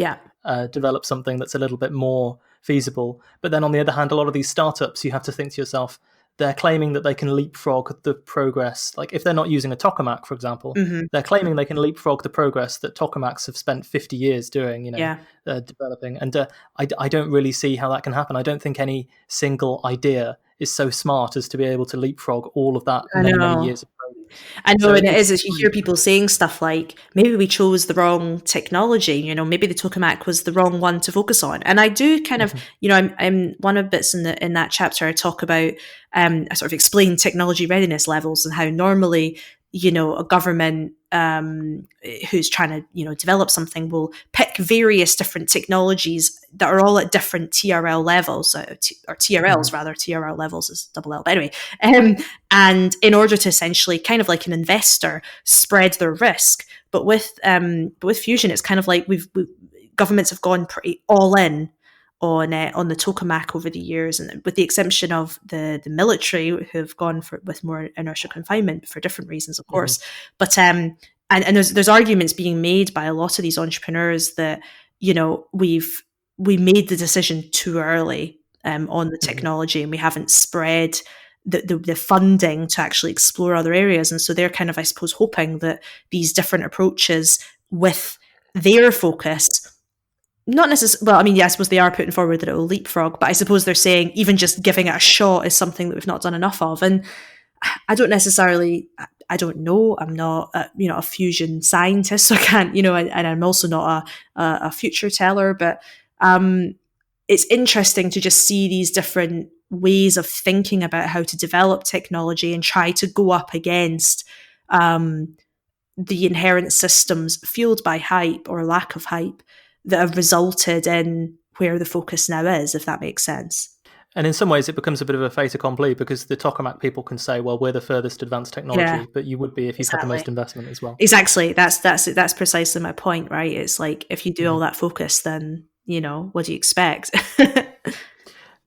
develop something that's a little bit more feasible. But then on the other hand, a lot of these startups, you have to think to yourself, they're claiming that they can leapfrog the progress. Like if they're not using a tokamak, for example, they're claiming they can leapfrog the progress that tokamaks have spent 50 years doing, developing. And I don't really see how that can happen. I don't think any single idea is so smart as to be able to leapfrog all of that many years of progress. I know, and it is, as you hear people saying stuff like, maybe we chose the wrong technology, maybe the tokamak was the wrong one to focus on. And I do kind of, I'm one of the bits in that chapter, I talk about, I sort of explain technology readiness levels and how normally, a government who's trying to, develop something will pick various different technologies that are all at different TRL levels, or TRLs rather. TRL levels is double L. But anyway, and in order to essentially, kind of like an investor, spread their risk. But with fusion, it's kind of like governments have gone pretty all in on the tokamak over the years, and with the exception of the military, who have gone with more inertial confinement for different reasons, of course. But and there's arguments being made by a lot of these entrepreneurs that we made the decision too early on the technology, and we haven't spread the funding to actually explore other areas. And so they're kind of, I suppose, hoping that these different approaches with their focus, not necessarily, well, I mean, yeah, I suppose they are putting forward that it will leapfrog, but I suppose they're saying even just giving it a shot is something that we've not done enough of. And I don't know. I'm not, a fusion scientist, so I can't, and I'm also not a future teller, but it's interesting to just see these different ways of thinking about how to develop technology and try to go up against the inherent systems fueled by hype or lack of hype that have resulted in where the focus now is, if that makes sense. And in some ways, it becomes a bit of a fait accompli, because the tokamak people can say, well, we're the furthest advanced technology, but you would be if you've had the most investment as well. Exactly. That's precisely my point, right? It's like, if you do all that focus, then, what do you expect?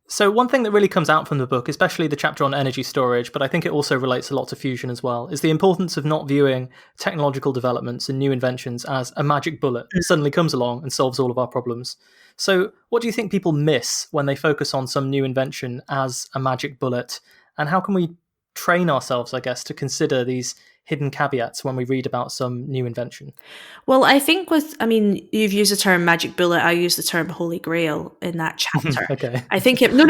So one thing that really comes out from the book, especially the chapter on energy storage, but I think it also relates a lot to fusion as well, is the importance of not viewing technological developments and new inventions as a magic bullet that suddenly comes along and solves all of our problems. So what do you think people miss when they focus on some new invention as a magic bullet? And how can we train ourselves, I guess, to consider these hidden caveats when we read about some new invention? Well, I think you've used the term magic bullet. I use the term holy grail in that chapter. Okay. I think no.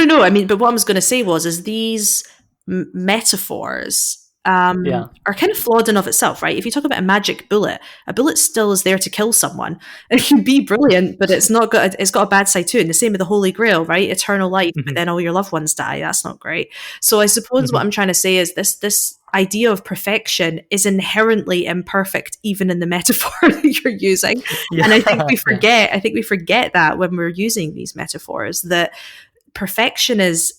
But what I was going to say is these metaphors are kind of flawed in of itself, right? If you talk about a magic bullet, a bullet still is there to kill someone. It can be brilliant, but it's got a bad side too. And the same with the holy grail, right? Eternal life, but then all your loved ones die. That's not great. So I suppose what I'm trying to say is this idea of perfection is inherently imperfect, even in the metaphor that you're using. And I think we forget that when we're using these metaphors, that perfection is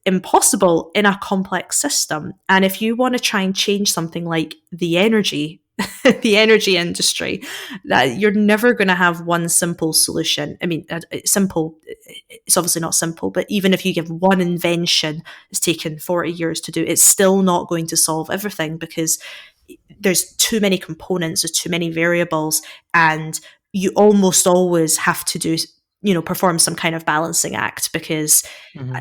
impossible in a complex system. And if you want to try and change something like the energy industry, that you're never going to have one simple solution. I mean, it's obviously not simple, but even if you give one invention, it's taken 40 years to do, it's still not going to solve everything, because there's too many components, there's too many variables, and you almost always have to do, perform some kind of balancing act, because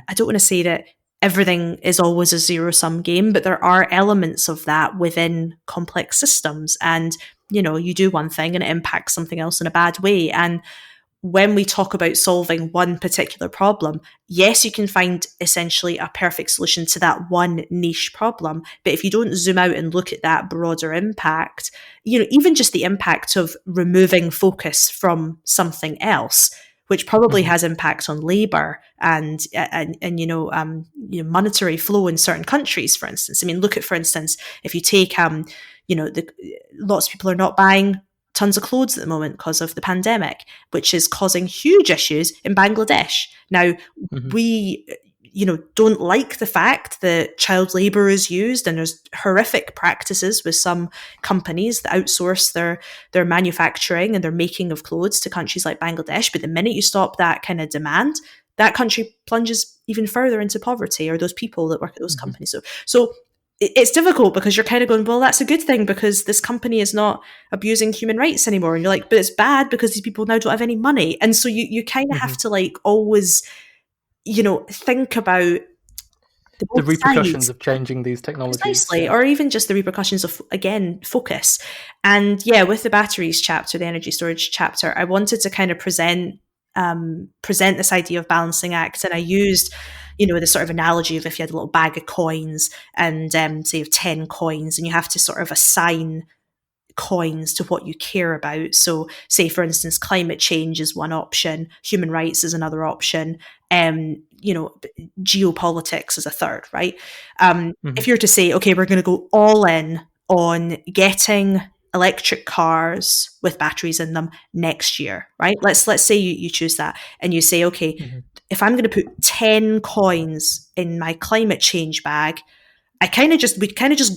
I don't want to say that everything is always a zero-sum game, but there are elements of that within complex systems. And, you do one thing and it impacts something else in a bad way. And when we talk about solving one particular problem, yes, you can find essentially a perfect solution to that one niche problem. But if you don't zoom out and look at that broader impact, even just the impact of removing focus from something else, which probably has impacts on labor and monetary flow in certain countries, for instance. I mean, look at, for instance, if you take, lots of people are not buying tons of clothes at the moment because of the pandemic, which is causing huge issues in Bangladesh. Now, we don't like the fact that child labor is used, and there's horrific practices with some companies that outsource their manufacturing and their making of clothes to countries like Bangladesh. But the minute you stop that kind of demand, that country plunges even further into poverty, or those people that work at those companies. So it's difficult because you're kind of going, well, that's a good thing because this company is not abusing human rights anymore. And you're like, but it's bad because these people now don't have any money. And so you kind of have to like always, think about the repercussions of changing these technologies. Precisely, or even just the repercussions of, again, focus. And with the batteries chapter, the energy storage chapter, I wanted to kind of present this idea of balancing act. And I used, the sort of analogy of if you had a little bag of coins and say you have 10 coins and you have to sort of assign coins to what you care about. So say, for instance, climate change is one option, human rights is another option, geopolitics is a third, right? If you're to say, okay, we're going to go all in on getting electric cars with batteries in them next year, right? Let's say you choose that and you say, okay, if I'm going to put 10 coins in my climate change bag, we kind of just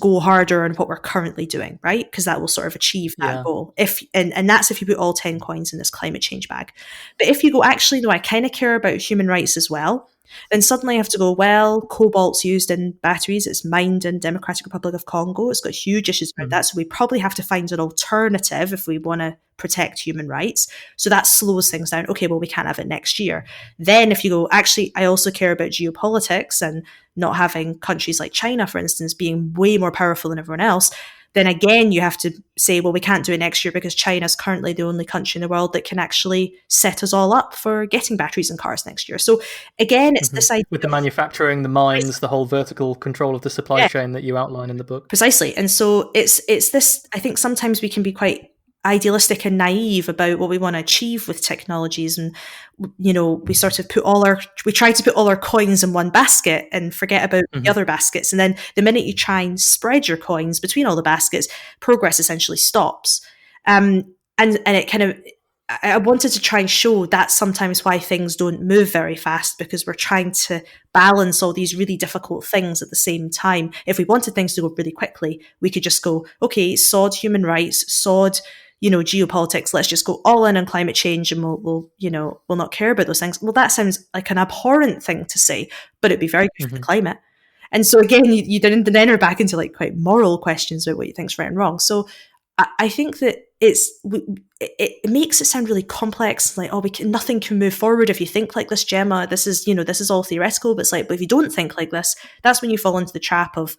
go harder on what we're currently doing, right? Because that will sort of achieve that goal. And that's if you put all 10 coins in this climate change bag. But if you go, actually, no, I kind of care about human rights as well, then suddenly I have to go, well, cobalt's used in batteries. It's mined in Democratic Republic of Congo. It's got huge issues around that. So we probably have to find an alternative if we want to protect human rights. So that slows things down. Okay, well, we can't have it next year. Then if you go, actually, I also care about geopolitics and not having countries like China, for instance, being way more powerful than everyone else, then again, you have to say, well, we can't do it next year because China's currently the only country in the world that can actually set us all up for getting batteries in cars next year. So again, it's this idea with the manufacturing, the mines, the whole vertical control of the supply chain that you outline in the book. Precisely. And so it's this, I think sometimes we can be quite idealistic and naive about what we want to achieve with technologies, and we sort of we try to put all our coins in one basket and forget about the other baskets, and then the minute you try and spread your coins between all the baskets, progress essentially stops. And it kind of, I wanted to try and show that's sometimes why things don't move very fast, because we're trying to balance all these really difficult things at the same time. If we wanted things to go really quickly, we could just go, okay, sod human rights, sod geopolitics, let's just go all in on climate change and we'll not care about those things. Well, that sounds like an abhorrent thing to say, but it'd be very good for the climate. And so again, you then are back into like quite moral questions about what you think's right and wrong. So I think that it makes it sound really complex, like, nothing can move forward if you think like this, Gemma. This is all theoretical, but it's like, but if you don't think like this, that's when you fall into the trap of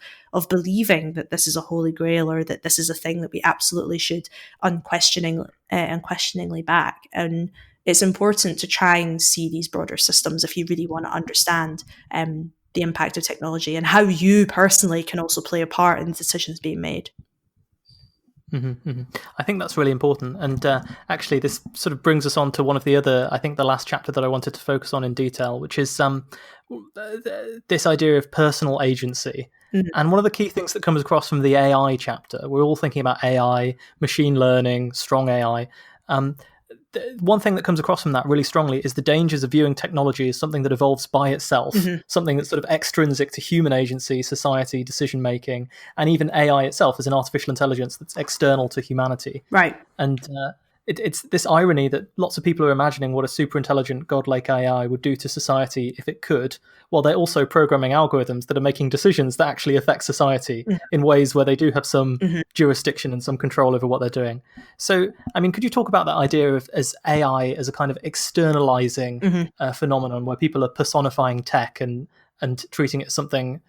believing that this is a holy grail, or that this is a thing that we absolutely should unquestioningly back. And it's important to try and see these broader systems if you really want to understand the impact of technology and how you personally can also play a part in the decisions being made. I think that's really important, and actually this sort of brings us on to one of the other, I think the last chapter that I wanted to focus on in detail, which is this idea of personal agency. And one of the key things that comes across from the AI chapter, we're all thinking about AI, machine learning, strong AI. One thing that comes across from that really strongly is the dangers of viewing technology as something that evolves by itself, something that's sort of extrinsic to human agency, society, decision-making, and even AI itself as an artificial intelligence that's external to humanity. Right. And it's this irony that lots of people are imagining what a super intelligent godlike AI would do to society if it could, while they're also programming algorithms that are making decisions that actually affect society in ways where they do have some jurisdiction and some control over what they're doing. So, I mean, could you talk about that idea of as AI as a kind of externalizing phenomenon where people are personifying tech and treating it as something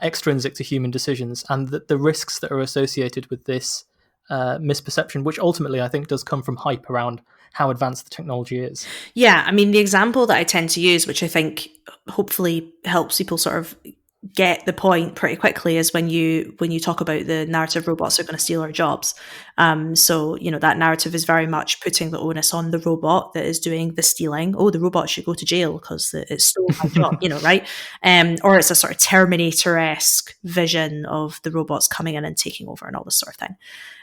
extrinsic to human decisions, and the risks that are associated with this misperception, which ultimately I think does come from hype around how advanced the technology is? Yeah, I mean, the example that I tend to use, which I think hopefully helps people sort of get the point pretty quickly is when you talk about the narrative robots are going to steal our jobs. So that narrative is very much putting the onus on the robot that is doing the stealing. Oh, the robot should go to jail because it stole my job, right? Or it's a sort of Terminator-esque vision of the robots coming in and taking over and all this sort of thing.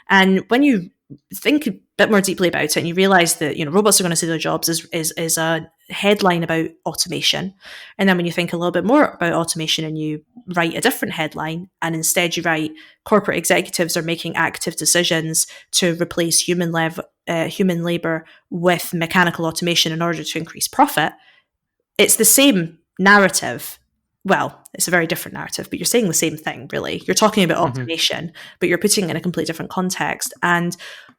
And when you think a bit more deeply about it and you realize that robots are going to steal their jobs is a headline about automation. And then when you think a little bit more about automation and you write a different headline, and instead you write corporate executives are making active decisions to replace human labor with mechanical automation in order to increase profit, it's the same narrative. Well, it's a very different narrative, but you're saying the same thing, really. You're talking about automation, but you're putting it in a completely different context. And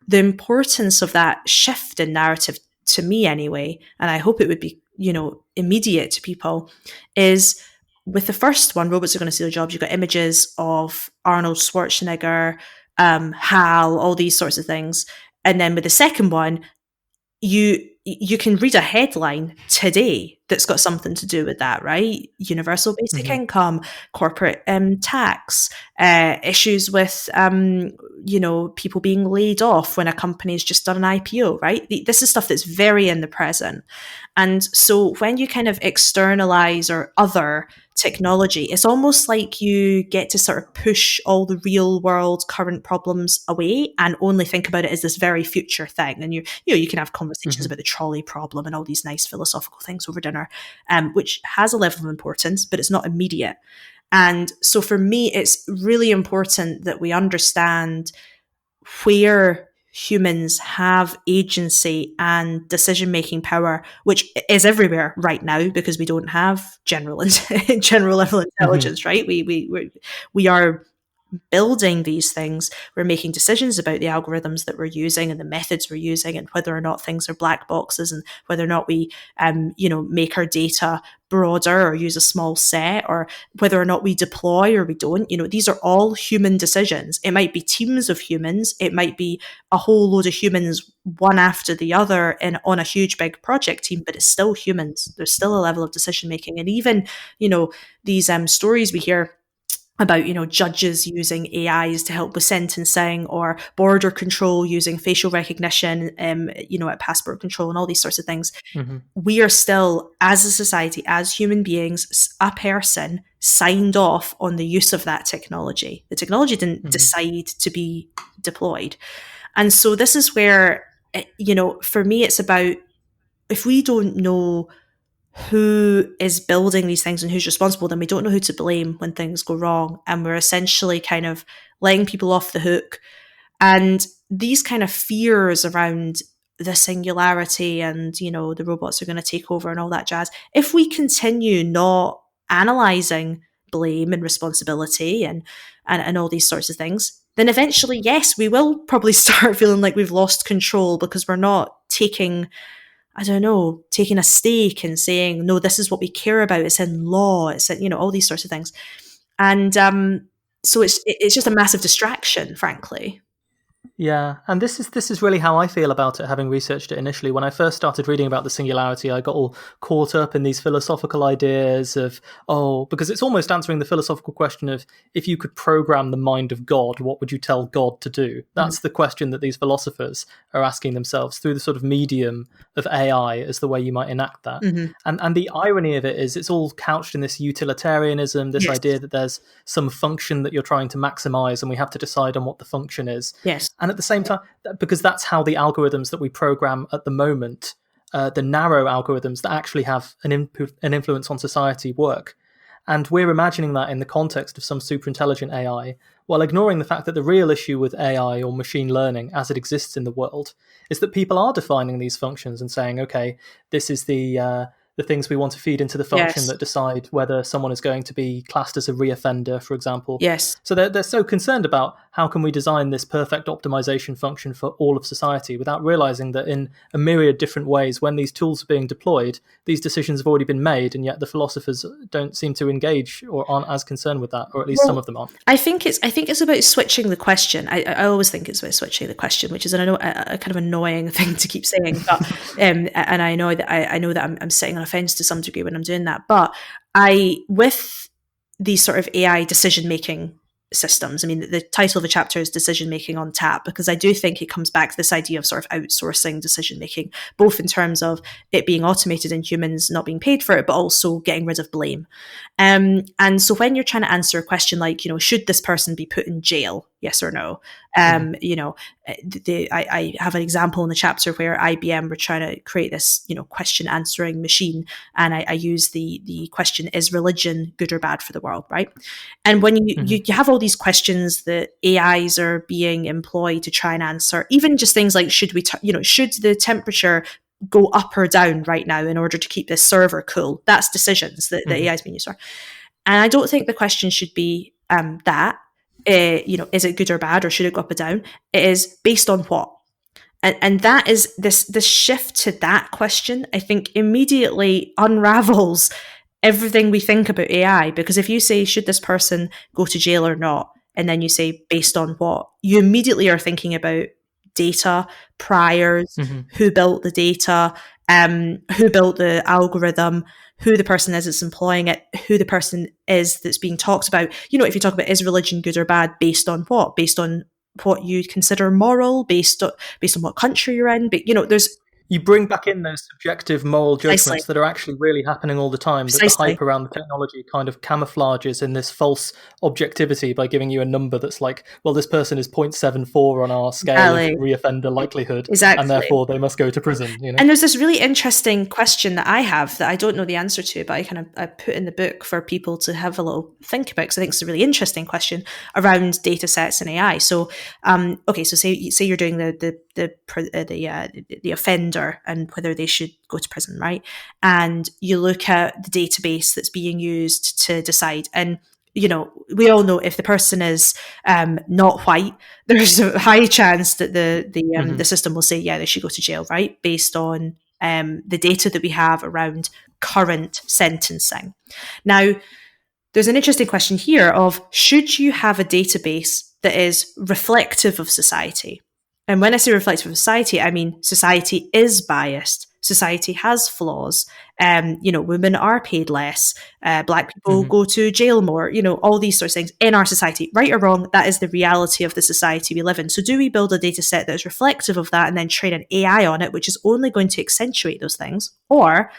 the importance of that shift in narrative, to me anyway, and I hope it would be, immediate to people, is with the first one, robots are going to steal jobs. You've got images of Arnold Schwarzenegger, HAL, all these sorts of things. And then with the second one, you can read a headline today that's got something to do with that, right? Universal basic income, corporate tax, issues with, people being laid off when a company's just done an IPO, right? This is stuff that's very in the present. And so when you kind of externalize or other technology, it's almost like you get to sort of push all the real world current problems away and only think about it as this very future thing. And you can have conversations about the trolley problem and all these nice philosophical things over dinner, which has a level of importance, but it's not immediate. And so for me, it's really important that we understand where humans have agency and decision-making power, which is everywhere right now because we don't have general level intelligence, right? We are building these things. We're making decisions about the algorithms that we're using and the methods we're using and whether or not things are black boxes and whether or not we, make our data broader or use a small set or whether or not we deploy or we don't. These are all human decisions. It might be teams of humans. It might be a whole load of humans, one after the other on a huge big project team, but it's still humans. There's still a level of decision making. And even, these stories we hear about, judges using AIs to help with sentencing or border control using facial recognition, at passport control and all these sorts of things. We are still, as a society, as human beings, a person signed off on the use of that technology. The technology didn't decide to be deployed. And so this is where, for me, it's about if we don't know who is building these things and who's responsible, then we don't know who to blame when things go wrong. And we're essentially kind of letting people off the hook. And these kind of fears around the singularity and, the robots are going to take over and all that jazz, if we continue not analyzing blame and responsibility and all these sorts of things, then eventually, yes, we will probably start feeling like we've lost control because we're not taking a stake and saying, no, this is what we care about. It's in law. It's in, all these sorts of things. And so it's just a massive distraction, frankly. Yeah, and this is really how I feel about it, having researched it initially. When I first started reading about the singularity, I got all caught up in these philosophical ideas of, because it's almost answering the philosophical question of, if you could program the mind of God, what would you tell God to do? That's the question that these philosophers are asking themselves through the sort of medium of AI as the way you might enact that. And the irony of it is it's all couched in this utilitarianism, this idea that there's some function that you're trying to maximize and we have to decide on what the function is. Yes. And at the same time, because that's how the algorithms that we program at the moment, the narrow algorithms that actually have an influence on society work. And we're imagining that in the context of some super intelligent AI, while ignoring the fact that the real issue with AI or machine learning as it exists in the world is that people are defining these functions and saying, okay, this is the things we want to feed into the function that decide whether someone is going to be classed as a reoffender, for example. Yes. So they're so concerned about how can we design this perfect optimization function for all of society without realizing that in a myriad different ways, when these tools are being deployed, these decisions have already been made, and yet the philosophers don't seem to engage or aren't as concerned with that, or at least some of them aren't. I think it's about switching the question. I always think it's about switching the question, which is a kind of annoying thing to keep saying, but and I know that I'm sitting on a fence to some degree when I'm doing that. But with these sort of AI decision-making systems. I mean, the title of the chapter is Decision Making on Tap, because I do think it comes back to this idea of sort of outsourcing decision making, both in terms of it being automated and humans not being paid for it, but also getting rid of blame. And so when you're trying to answer a question like, should this person be put in jail? Yes or no? I have an example in the chapter where IBM were trying to create this, question answering machine. And I use the question, is religion good or bad for the world? Right. And when you have all these questions that AIs are being employed to try and answer, even just things like, should the temperature go up or down right now in order to keep this server cool? That's decisions that the AI is being used for. And I don't think the question should be that. Is it good or bad, or should it go up or down? It is based on what? And that is this shift to that question, I think, immediately unravels everything we think about AI. Because if you say, should this person go to jail or not? And then you say, based on what? You immediately are thinking about data, priors, who built the data, who built the algorithm, who the person is that's employing it, who the person is that's being talked about. If you talk about, is religion good or bad, based on what? Based on what you consider moral, based on what country you're in. But, there's... You bring back in those subjective moral judgments Precisely. that are actually really happening all the time, that the Precisely. hype around the technology kind of camouflages in this false objectivity by giving you a number that's like, well, this person is 0.74 on our scale of reoffender likelihood, and therefore they must go to prison. And there's this really interesting question that I have that I don't know the answer to, but I put in the book for people to have a little think about, because I think it's a really interesting question around data sets and AI. So, so say you're doing the offender and whether they should go to prison, right? And you look at the database that's being used to decide. And, we all know if the person is not white, there's a high chance that the system will say, yeah, they should go to jail, right? Based on the data that we have around current sentencing. Now, there's an interesting question here of, should you have a database that is reflective of society? And when I say reflective of society, I mean society is biased. Society has flaws. Women are paid less. Black people go to jail more. All these sorts of things in our society. Right or wrong, that is the reality of the society we live in. So do we build a data set that is reflective of that and then train an AI on it, which is only going to accentuate those things? Or...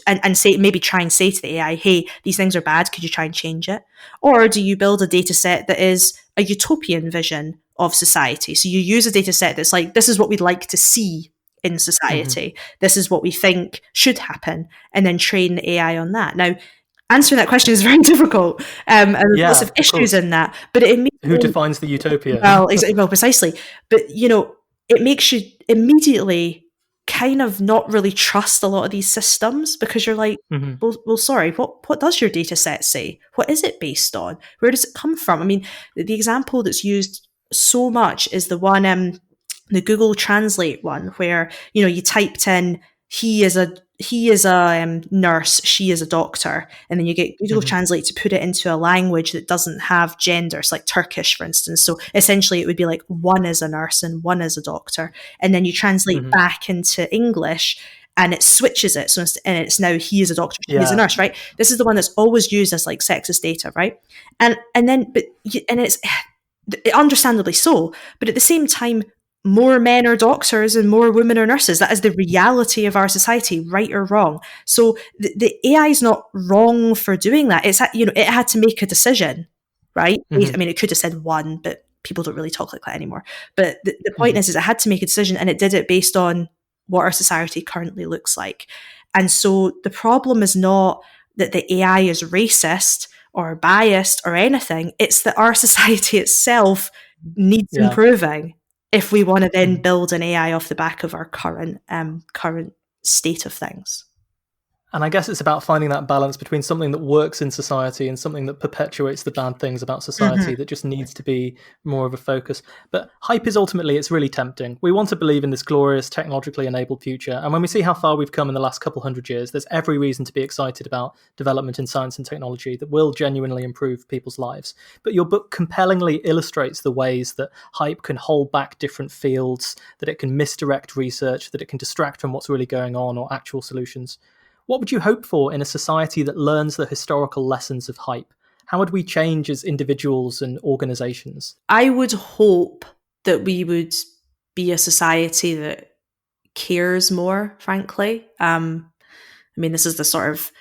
And say, maybe try and say to the AI, hey, these things are bad, could you try and change it? Or do you build a data set that is a utopian vision of society? So you use a data set that's like, this is what we'd like to see in society. This is what we think should happen, and then train the AI on that. Now, answering that question is very difficult. And there's lots of issues in that. But who defines the utopia? Well, precisely. But, it makes you immediately kind of not really trust a lot of these systems, because you're like, well, sorry, what does your data set say? What is it based on? Where does it come from? I mean, the example that's used so much is the one, the Google Translate one, where, you typed in, he is a nurse, she is a doctor, and then you get Google Translate to put it into a language that doesn't have gender. It's like Turkish, for instance. So essentially it would be like, one is a nurse and one is a doctor. And then you translate back into English and it switches it. So it's now, he is a doctor, she is a nurse, right? This is the one that's always used as like sexist data, right? And it's understandably so, but at the same time, more men are doctors and more women are nurses. That is the reality of our society, right or wrong. So the AI is not wrong for doing that. It's, it had to make a decision, right? I mean, it could have said one, but people don't really talk like that anymore. But the point is it had to make a decision, and it did it based on what our society currently looks like. And so the problem is not that the AI is racist or biased or anything. It's that our society itself needs improving if we want to then build an AI off the back of our current state of things. And I guess it's about finding that balance between something that works in society and something that perpetuates the bad things about society that just needs to be more of a focus. But hype is ultimately, it's really tempting. We want to believe in this glorious technologically enabled future. And when we see how far we've come in the last couple hundred years, there's every reason to be excited about development in science and technology that will genuinely improve people's lives. But your book compellingly illustrates the ways that hype can hold back different fields, that it can misdirect research, that it can distract from what's really going on or actual solutions. What would you hope for in a society that learns the historical lessons of hype How would we change as individuals and organizations? I would hope that we would be a society that cares more, frankly. I mean, this is the sort of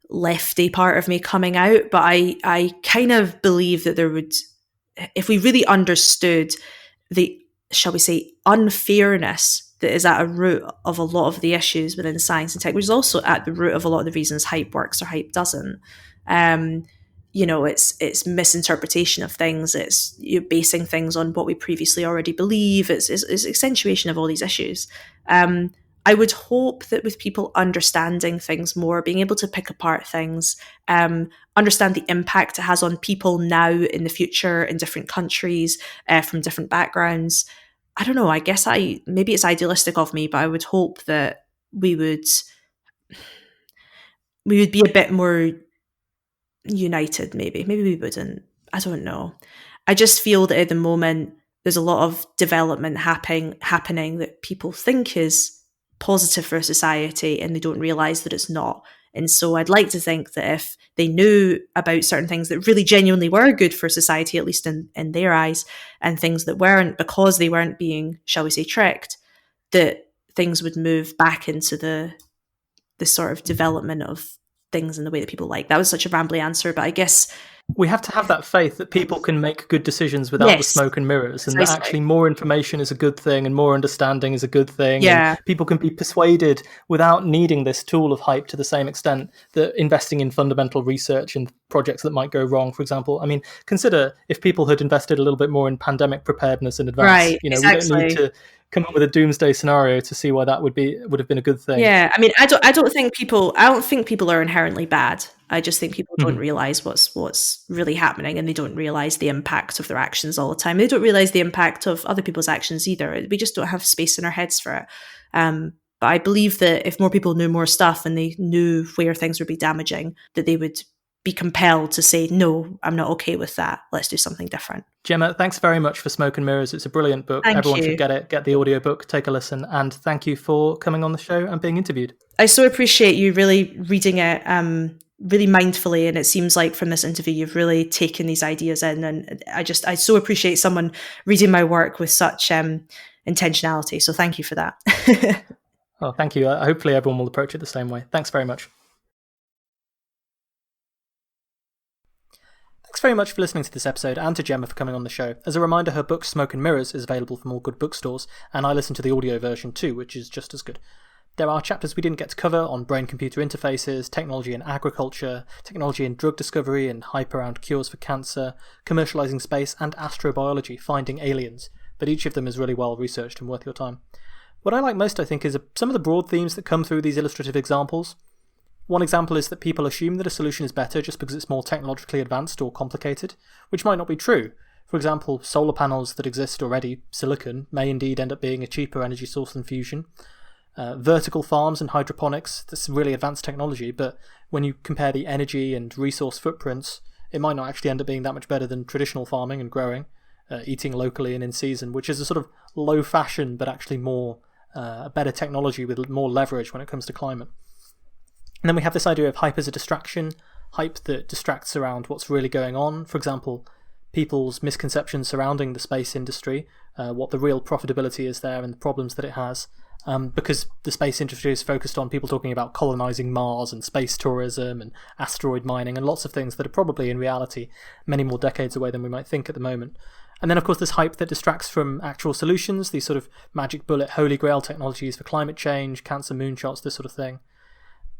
lefty part of me coming out, but I kind of believe that there would, if we really understood the, shall we say, unfairness that is at a root of a lot of the issues within science and tech, which is also at the root of a lot of the reasons hype works or hype doesn't. It's misinterpretation of things. It's you're basing things on what we previously already believe. It's accentuation of all these issues. I would hope that with people understanding things more, being able to pick apart things, understand the impact it has on people now, in the future, in different countries, from different backgrounds. I don't know, I guess maybe it's idealistic of me, but I would hope that we would be a bit more united, maybe we wouldn't. I don't know. I just feel that at the moment there's a lot of development happening that people think is positive for society and they don't realize that it's not. And so I'd like to think that if they knew about certain things that really genuinely were good for society, at least in their eyes, and things that weren't because they weren't being, shall we say, tricked, that things would move back into the sort of development of things in the way that people like. That was such a rambly answer, but I guess we have to have that faith that people can make good decisions without the smoke and mirrors, and that actually more information is a good thing and more understanding is a good thing. Yeah. And people can be persuaded without needing this tool of hype to the same extent that investing in fundamental research and projects that might go wrong, for example. I mean, consider if people had invested a little bit more in pandemic preparedness in advance. Right, we don't need to come up with a doomsday scenario to see why that would have been a good thing. Yeah, I mean, I don't think people are inherently bad. I just think people don't realize what's really happening, and they don't realize the impact of their actions all the time. They don't realize the impact of other people's actions either. We just don't have space in our heads for it. But I believe that if more people knew more stuff and they knew where things would be damaging, that they would be compelled to say, no, I'm not okay with that. Let's do something different. Gemma, thanks very much for Smoke and Mirrors. It's a brilliant book. Everyone should get it. Get the audiobook, take a listen. And thank you for coming on the show and being interviewed. I so appreciate you really reading it really mindfully. And it seems like from this interview, you've really taken these ideas in. And I so appreciate someone reading my work with such intentionality. So thank you for that. Oh, thank you. Hopefully everyone will approach it the same way. Thanks very much. Thanks very much for listening to this episode and to Gemma for coming on the show. As a reminder, her book Smoke and Mirrors is available from all good bookstores, and I listened to the audio version too, which is just as good. There are chapters we didn't get to cover on brain-computer interfaces, technology in agriculture, technology in drug discovery and hype around cures for cancer, commercializing space, and astrobiology, finding aliens, but each of them is really well researched and worth your time. What I like most, I think, is some of the broad themes that come through these illustrative examples. One example is that people assume that a solution is better just because it's more technologically advanced or complicated, which might not be true. For example, solar panels that exist already, silicon, may indeed end up being a cheaper energy source than fusion. Vertical farms and hydroponics, that's really advanced technology, but when you compare the energy and resource footprints, it might not actually end up being that much better than traditional farming and growing, eating locally and in season, which is a sort of low fashion but actually more a better technology with more leverage when it comes to climate. And then we have this idea of hype as a distraction, hype that distracts around what's really going on. For example, people's misconceptions surrounding the space industry, what the real profitability is there and the problems that it has. Because the space industry is focused on people talking about colonizing Mars and space tourism and asteroid mining and lots of things that are probably in reality many more decades away than we might think at the moment. And then, of course, this hype that distracts from actual solutions, these sort of magic bullet, holy grail technologies for climate change, cancer moonshots, this sort of thing.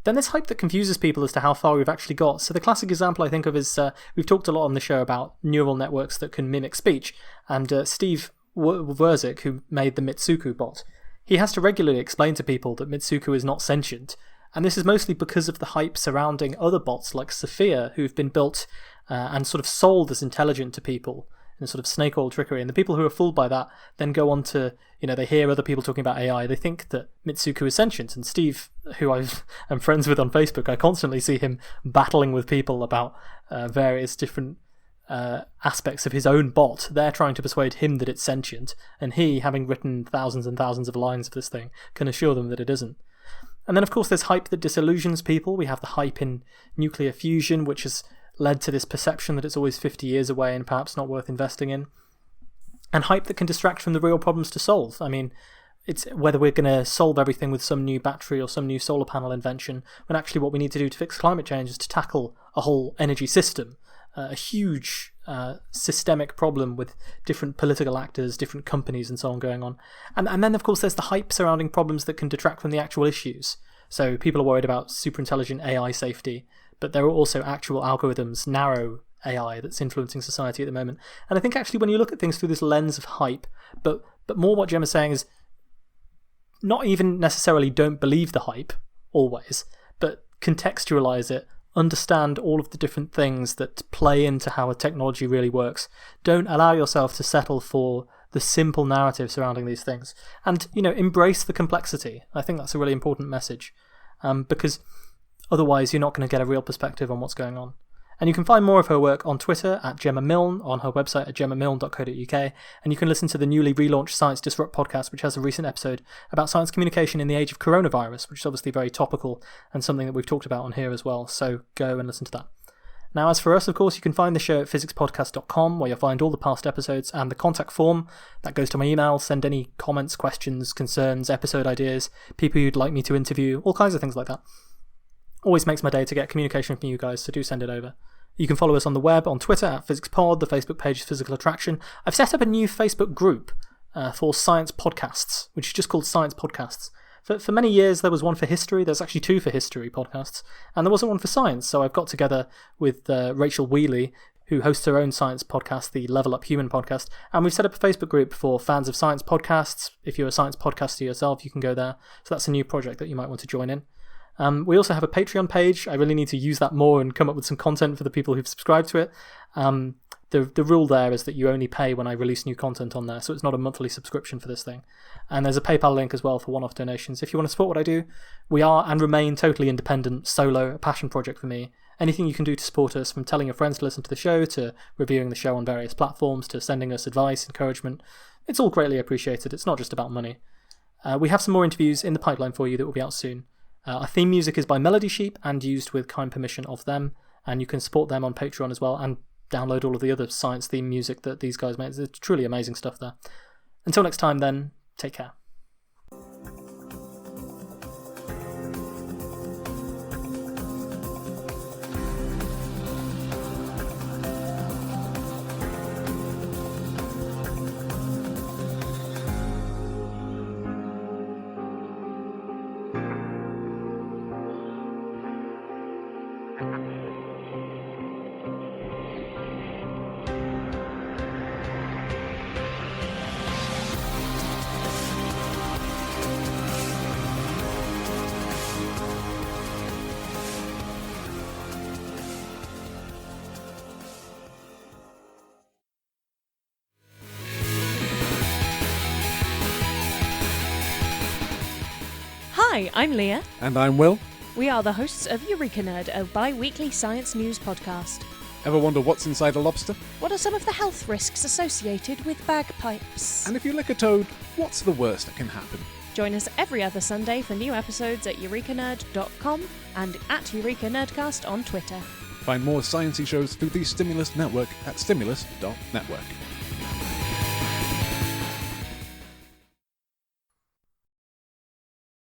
Then there's hype that confuses people as to how far we've actually got. So the classic example I think of is, we've talked a lot on the show about neural networks that can mimic speech, and Steve Wurzik, who made the Mitsuku bot, he has to regularly explain to people that Mitsuku is not sentient, and this is mostly because of the hype surrounding other bots like Sophia, who've been built and sort of sold as intelligent to people, and sort of snake oil trickery. And the people who are fooled by that then go on to, they hear other people talking about AI, they think that Mitsuku is sentient. And Steve, who I'm friends with on Facebook, I constantly see him battling with people about various different aspects of his own bot. They're trying to persuade him that it's sentient, and he, having written thousands and thousands of lines of this thing, can assure them that it isn't. And then, of course, there's hype that disillusions people. We have the hype in nuclear fusion, which has led to this perception that it's always 50 years away and perhaps not worth investing in. And hype that can distract from the real problems to solve. I mean, it's whether we're going to solve everything with some new battery or some new solar panel invention, when actually what we need to do to fix climate change is to tackle a whole energy system, a huge systemic problem with different political actors, different companies and so on going on. And then, of course, there's the hype surrounding problems that can detract from the actual issues. So people are worried about superintelligent AI safety, but there are also actual algorithms, narrow AI, that's influencing society at the moment. And I think actually when you look at things through this lens of hype, but more what Gemma's saying is, not even necessarily don't believe the hype, always, but contextualize it, understand all of the different things that play into how a technology really works. Don't allow yourself to settle for the simple narrative surrounding these things. And, embrace the complexity. I think that's a really important message, because otherwise you're not going to get a real perspective on what's going on. And you can find more of her work on Twitter at Gemma Milne, on her website at gemmamilne.co.uk, and you can listen to the newly relaunched Science Disrupt podcast, which has a recent episode about science communication in the age of coronavirus, which is obviously very topical and something that we've talked about on here as well, so go and listen to that. Now, as for us, of course, you can find the show at physicspodcast.com, where you'll find all the past episodes and the contact form. That goes to my email. Send any comments, questions, concerns, episode ideas, people you'd like me to interview, all kinds of things like that. Always makes my day to get communication from you guys, so do send it over. You can follow us on the web, on Twitter at PhysicsPod, the Facebook page is Physical Attraction. I've set up a new Facebook group for science podcasts, which is just called Science Podcasts. For many years there was one for history, there's actually two for history podcasts, and there wasn't one for science, so I've got together with Rachel Wheely, who hosts her own science podcast, the Level Up Human podcast, and we've set up a Facebook group for fans of science podcasts. If you're a science podcaster yourself, you can go there. So that's a new project that you might want to join in. We also have a Patreon page. I really need to use that more and come up with some content for the people who've subscribed to it. The rule there is that you only pay when I release new content on there, so it's not a monthly subscription for this thing. And there's a PayPal link as well for one-off donations. If you want to support what I do, we are and remain totally independent, solo, a passion project for me. Anything you can do to support us, from telling your friends to listen to the show, to reviewing the show on various platforms, to sending us advice, encouragement, it's all greatly appreciated. It's not just about money. We have some more interviews in the pipeline for you that will be out soon. Our theme music is by Melody Sheep and used with kind permission of them, and you can support them on Patreon as well and download all of the other science theme music that these guys make. It's truly amazing stuff there. Until next time then, take care. Hi, I'm Leah. And I'm Will. We are the hosts of Eureka Nerd, a bi-weekly science news podcast. Ever wonder what's inside a lobster? What are some of the health risks associated with bagpipes? And if you lick a toad, what's the worst that can happen? Join us every other Sunday for new episodes at eurekanerd.com and at Eureka Nerdcast on Twitter. Find more sciencey shows through the Stimulus Network at stimulus.network.